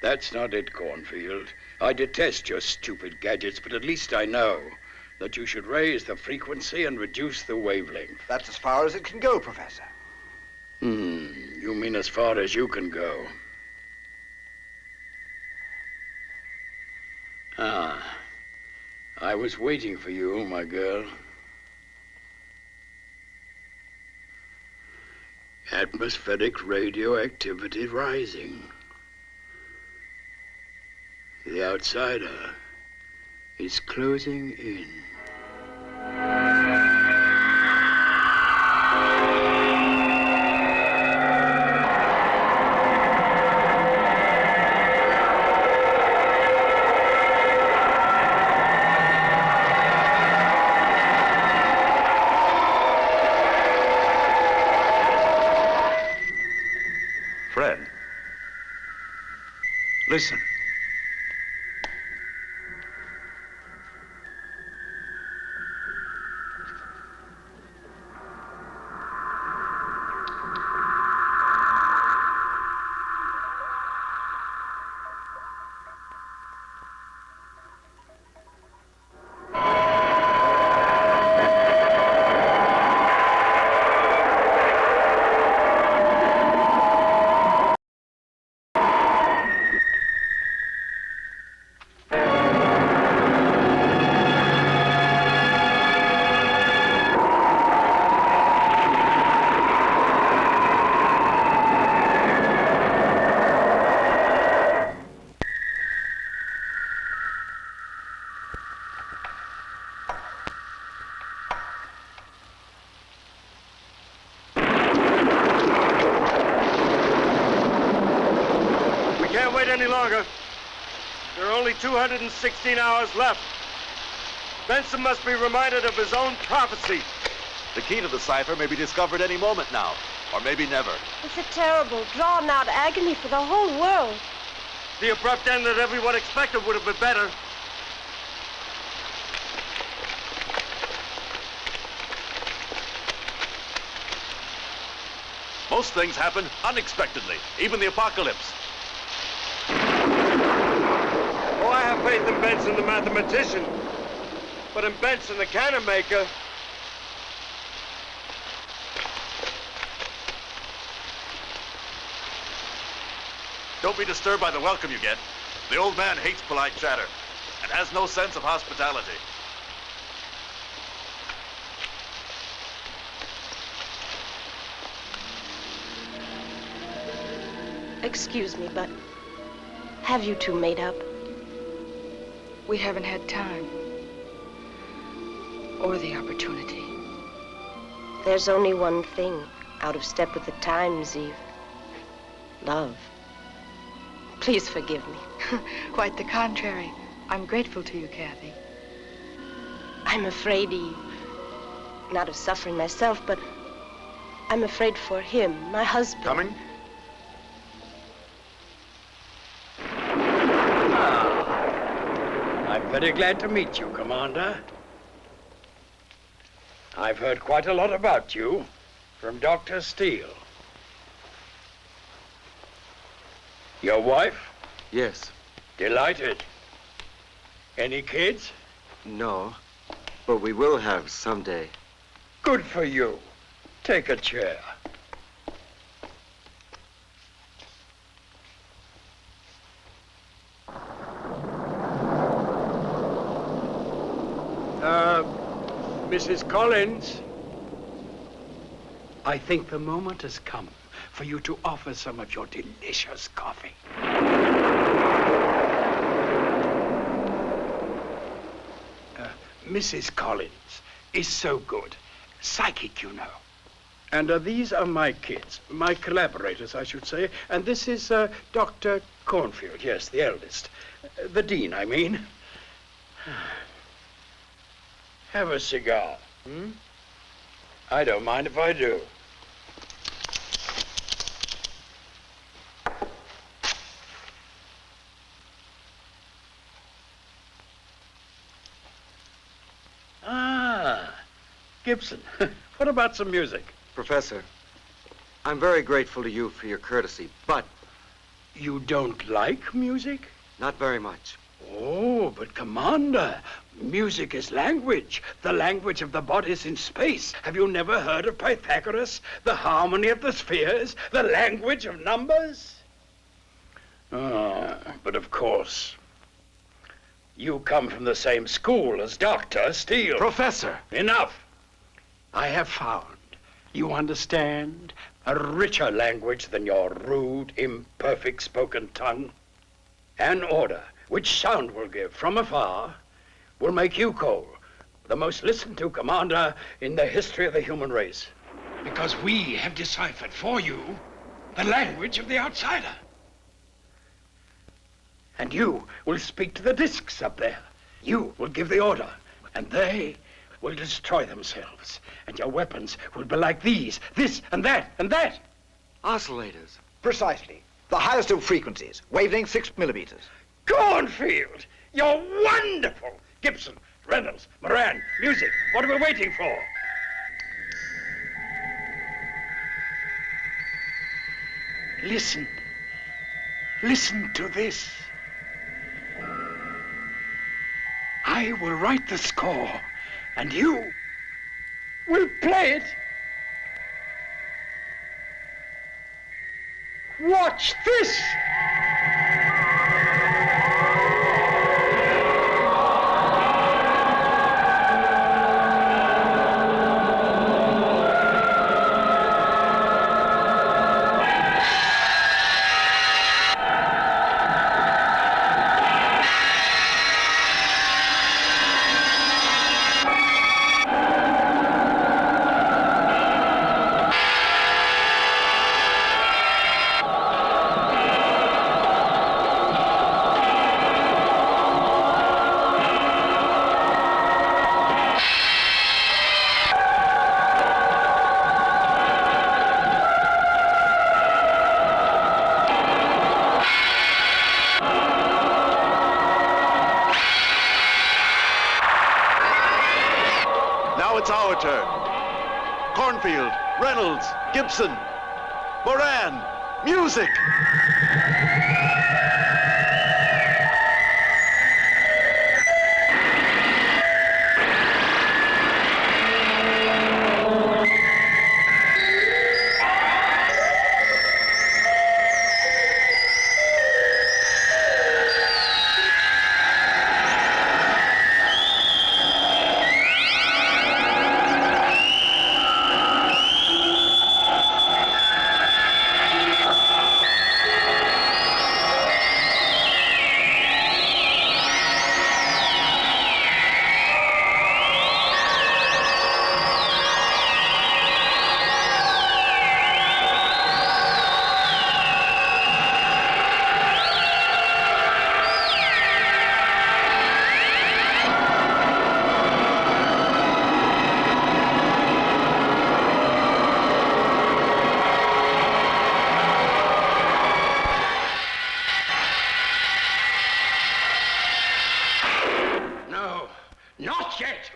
That's not it, Cornfield. I detest your stupid gadgets, but at least I know. that you should raise the frequency and reduce the wavelength. That's as far as it can go, Professor. You mean as far as you can go? I was waiting for you, my girl. Atmospheric radioactivity rising. The outsider is closing in. Fred. Listen. Any longer. There are only 216 hours left. Benson must be reminded of his own prophecy. The key to the cipher may be discovered any moment now, or maybe never. It's a terrible, drawn-out agony for the whole world. The abrupt end that everyone expected would have been better. Most things happen unexpectedly, even the apocalypse. Oh, I have faith in Benson, the mathematician. But in Benson, the cannon maker... Don't be disturbed by the welcome you get. The old man hates polite chatter and has no sense of hospitality. Excuse me, but have you two made up? We haven't had time. Or the opportunity. There's only one thing out of step with the times, Eve. Love. Please forgive me. Quite the contrary. I'm grateful to you, Kathy. I'm afraid, Eve. Not of suffering myself, but I'm afraid for him, my husband. Coming? I'm very glad to meet you, Commander. I've heard quite a lot about you from Dr. Steele. Your wife? Yes. Delighted. Any kids? No, but we will have someday. Good for you. Take a chair. Mrs. Collins, I think the moment has come for you to offer some of your delicious coffee. Mrs. Collins is so good. Psychic, you know. And these are my kids, my collaborators, I should say. And this is Dr. Cornfield, yes, the eldest. The dean, I mean. Have a cigar, hmm? I don't mind if I do. Ah, Gibson. What about some music? Professor, I'm very grateful to you for your courtesy, but... You don't like music? Not very much. Oh, but Commander, Music is language, the language of the bodies in space. Have you never heard of Pythagoras? The harmony of the spheres, the language of numbers? But of course, you come from the same school as Dr. Steele. Professor! Enough! I have found, you understand, a richer language than your rude, imperfect spoken tongue. An order which sound will give from afar will make you, Cole, the most listened to commander in the history of the human race. Because we have deciphered for you the language of the outsider. And you will speak to the discs up there. You will give the order, and they will destroy themselves. And your weapons will be like these, this and that and that. Oscillators. Precisely. The highest of frequencies, wavelength 6 millimeters. Cornfield, you're wonderful. Gibson, Reynolds, Moran, music. What are we waiting for? Listen. Listen to this. I will write the score, and you will play it. Watch this! It's our turn. Cornfield, Reynolds, Gibson, Moran, music!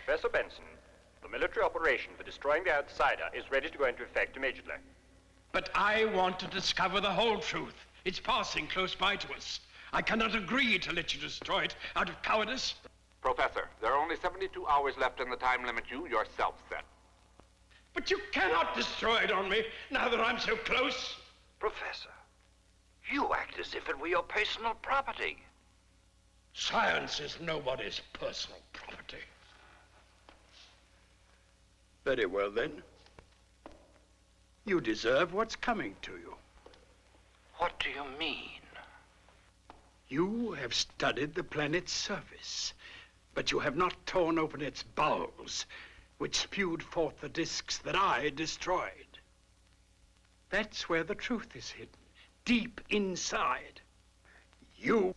Professor Benson, the military operation for destroying the outsider is ready to go into effect immediately. But I want to discover the whole truth. It's passing close by to us. I cannot agree to let you destroy it out of cowardice. Professor, there are only 72 hours left in the time limit you yourself set. But you cannot destroy it on me now that I'm so close. Professor, you act as if it were your personal property. Science is nobody's personal property. Very well, then. You deserve what's coming to you. What do you mean? You have studied the planet's surface, but you have not torn open its bowels, which spewed forth the discs that I destroyed. That's where the truth is hidden, deep inside. You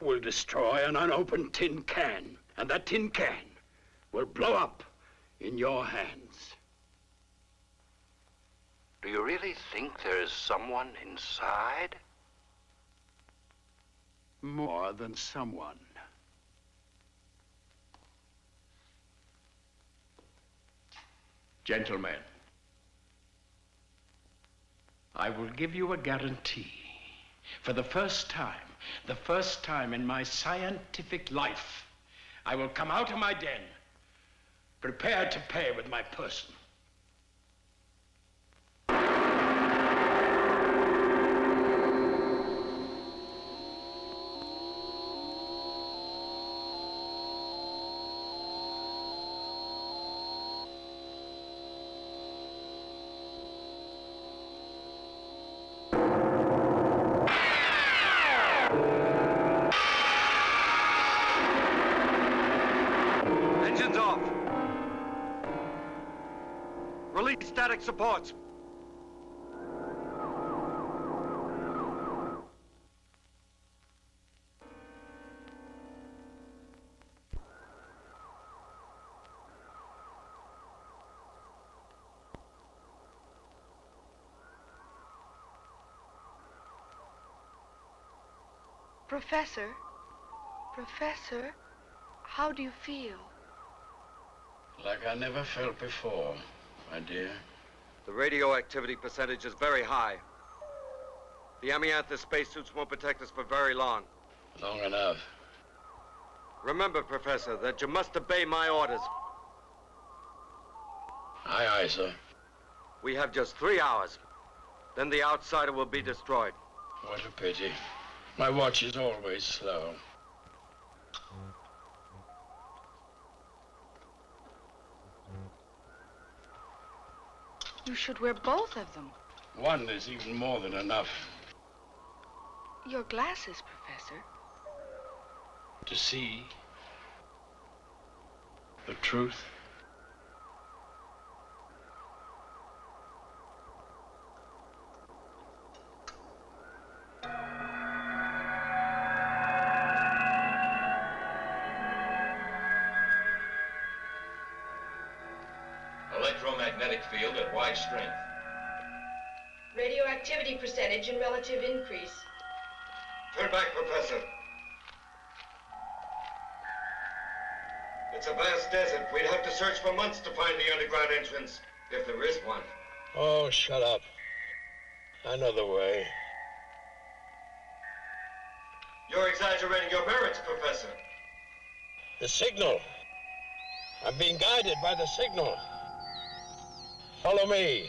will destroy an unopened tin can, and that tin can will blow up in your hands. Do you really think there is someone inside? More than someone. Gentlemen, I will give you a guarantee. For the first time in my scientific life, I will come out of my den, prepared to pay with my person. Engines off. Release static supports. Professor, how do you feel? Like I never felt before, my dear. The radioactivity percentage is very high. The amianthus spacesuits won't protect us for very long. Long enough. Remember, Professor, that you must obey my orders. Aye, aye, sir. We have just 3 hours. Then the outsider will be destroyed. What a pity. My watch is always slow. You should wear both of them. One is even more than enough. Your glasses, Professor. To see the truth. Electromagnetic field at wide strength. Radioactivity percentage in relative increase. Turn back, Professor. It's a vast desert. We'd have to search for months to find the underground entrance, if there is one. Oh, shut up. I know the way. You're exaggerating your merits, Professor. The signal. I'm being guided by the signal. Follow me.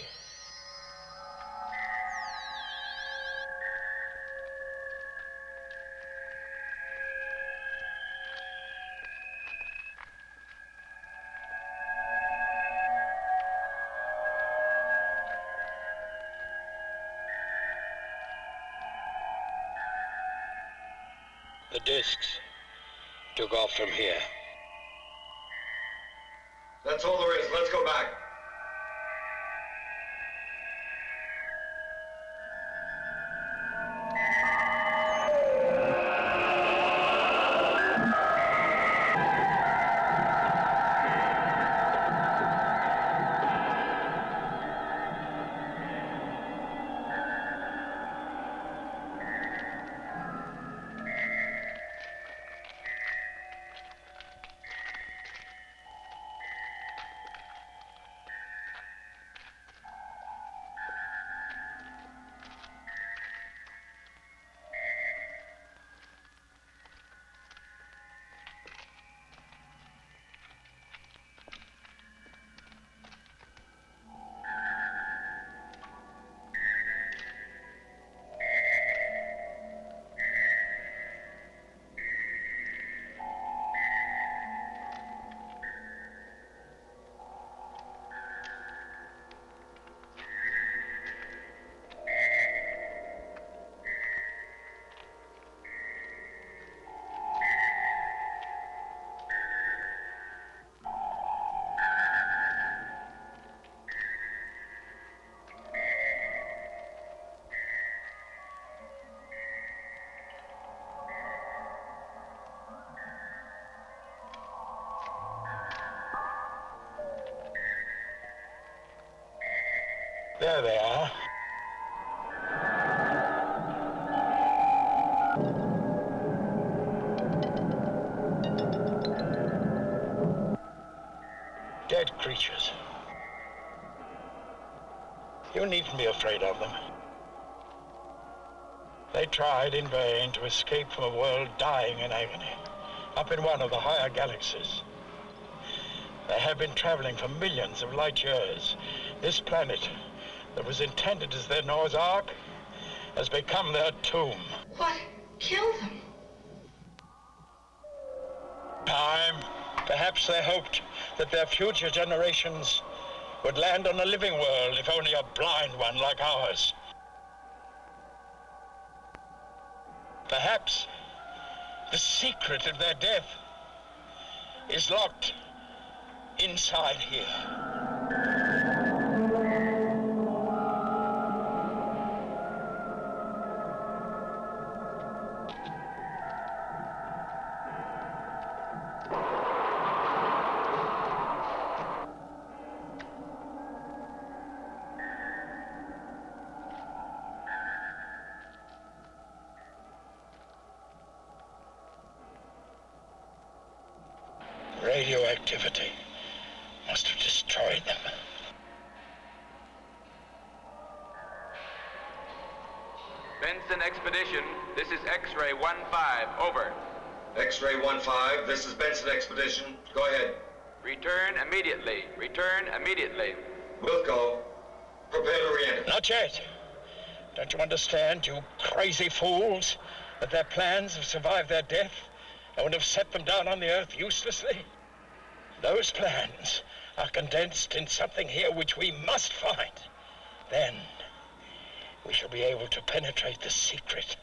The discs took off from here. That's all there is. Let's go back. There they are. Dead creatures. You needn't be afraid of them. They tried in vain to escape from a world dying in agony. up in one of the higher galaxies. They have been traveling for millions of light years. This planet that was intended as their Noah's Ark has become their tomb. What killed them? Time. Perhaps they hoped that their future generations would land on a living world, if only a blind one like ours. Perhaps the secret of their death is locked inside here. Radioactivity must have destroyed them. Benson Expedition, this is X-ray 1-5, over. X-ray 1-5, this is Benson Expedition. Go ahead. Return immediately. Return immediately. We'll go. Prepare to re-enter. Not yet. Don't you understand, you crazy fools, that their plans have survived their death and would have set them down on the Earth uselessly? Those plans are condensed in something here which we must find. Then we shall be able to penetrate the secret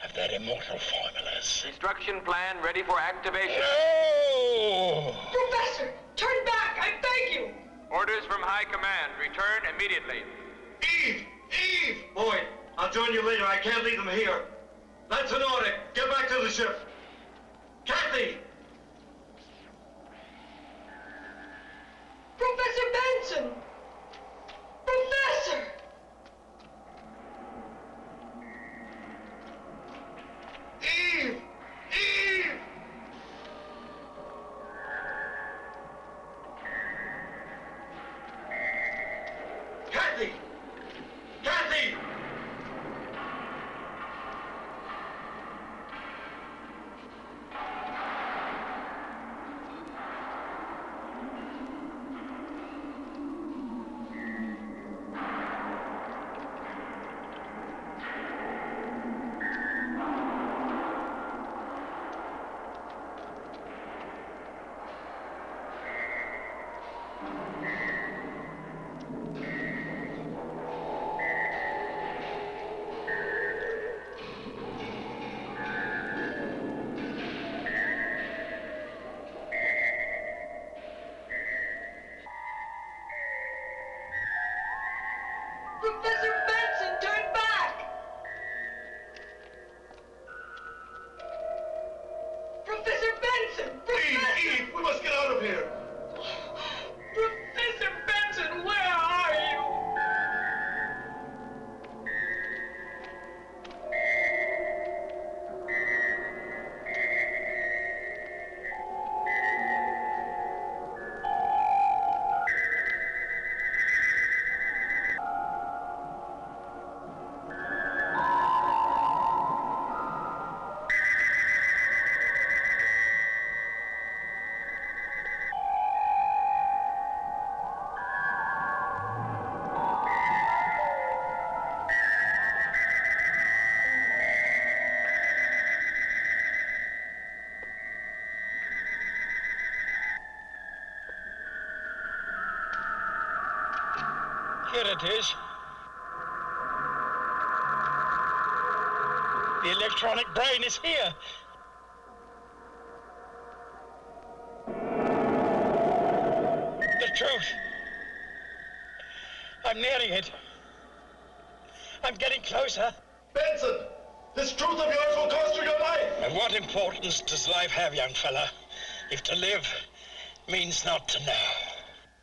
of their immortal formulas. Instruction plan ready for activation. No! Professor, turn back, I beg you! Orders from High Command. Return immediately. Eve! Eve! Boy, I'll join you later. I can't leave them here. That's an order. Get back to the ship. Kathy! Professor Benson! Professor! Eve! Eve! Kathy! Kathy! Professor Benson, turn back! Professor Benson! Professor! Eve! We must get out of here! Professor Benson, where are you? Here it is. The electronic brain is here. The truth. I'm nearing it. I'm getting closer. Benson! This truth of yours will cost you your life! And what importance does life have, young fella, if to live means not to know?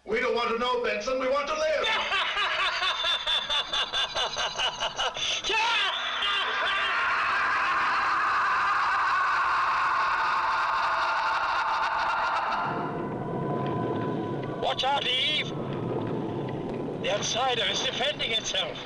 We don't want to know, Benson. We want to live! Watch out, Eve! The outsider is defending itself.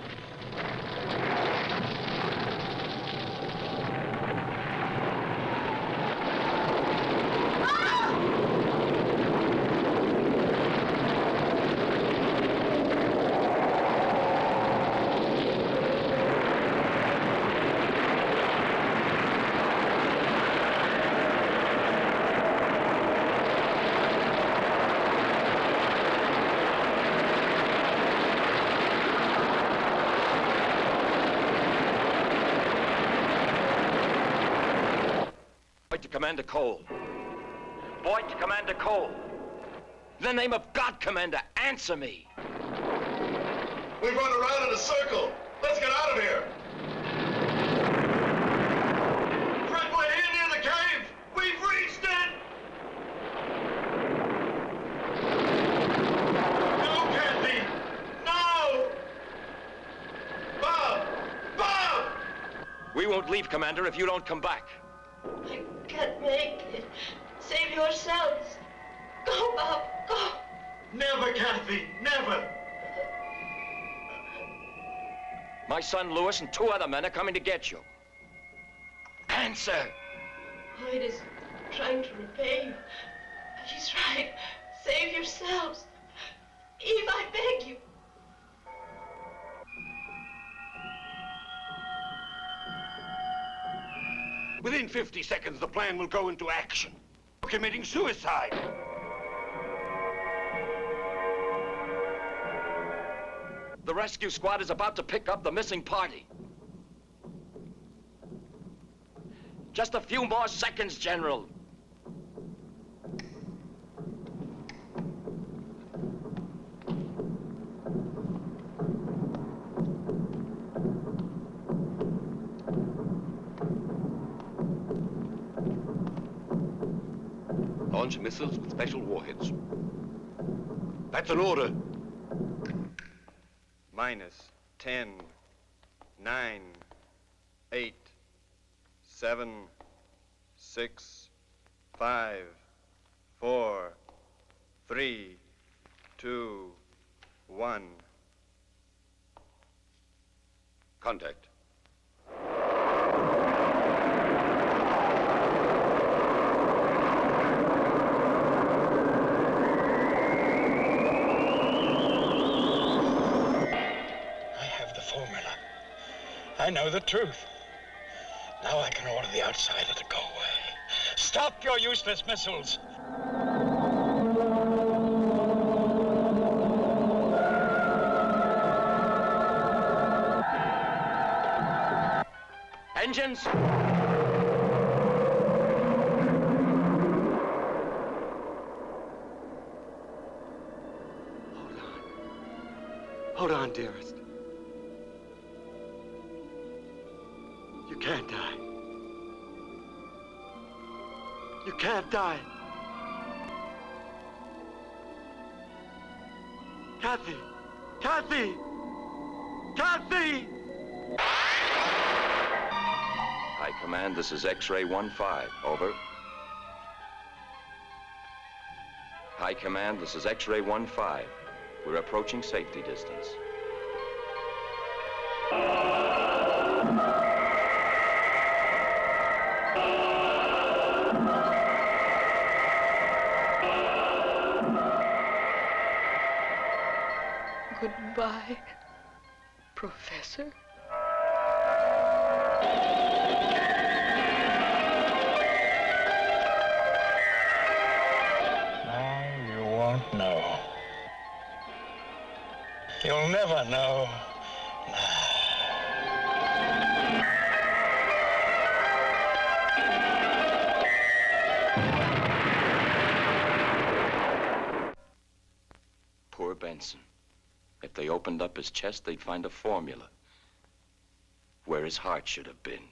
to Commander Cole. Boyd to Commander Cole. In the name of God, Commander, answer me. We've run around in a circle. Let's get out of here. Fred, we're here near the cave. We've reached it. No, Kathy. No. Bob. Bob. We won't leave, Commander, if you don't come back. I can't make it. Save yourselves. Go, Bob, go. Never, Kathy. Never. My son Lewis and 2 other men are coming to get you. Answer! Boyd is trying to repay you. He's right. Save yourselves. Eve, I beg you. Within 50 seconds, the plan will go into action. You're committing suicide. The rescue squad is about to pick up the missing party. Just a few more seconds, General. Launch missiles with special warheads. That's an order. Minus 10, 9, 8, 7, 6, 5, 4, 3, 2, 1. Contact. I know the truth. Now I can order the outsider to go away. Stop your useless missiles! Engines! Hold on, dearest. You can't die. You can't die. Kathy! Kathy! Kathy! High Command, this is X-ray 1-5. Over. High Command, this is X-ray 1-5. We're approaching safety distance. Goodbye, Professor. No, you won't know. You'll never know. Poor Benson. If they opened up his chest, they'd find a formula where his heart should have been.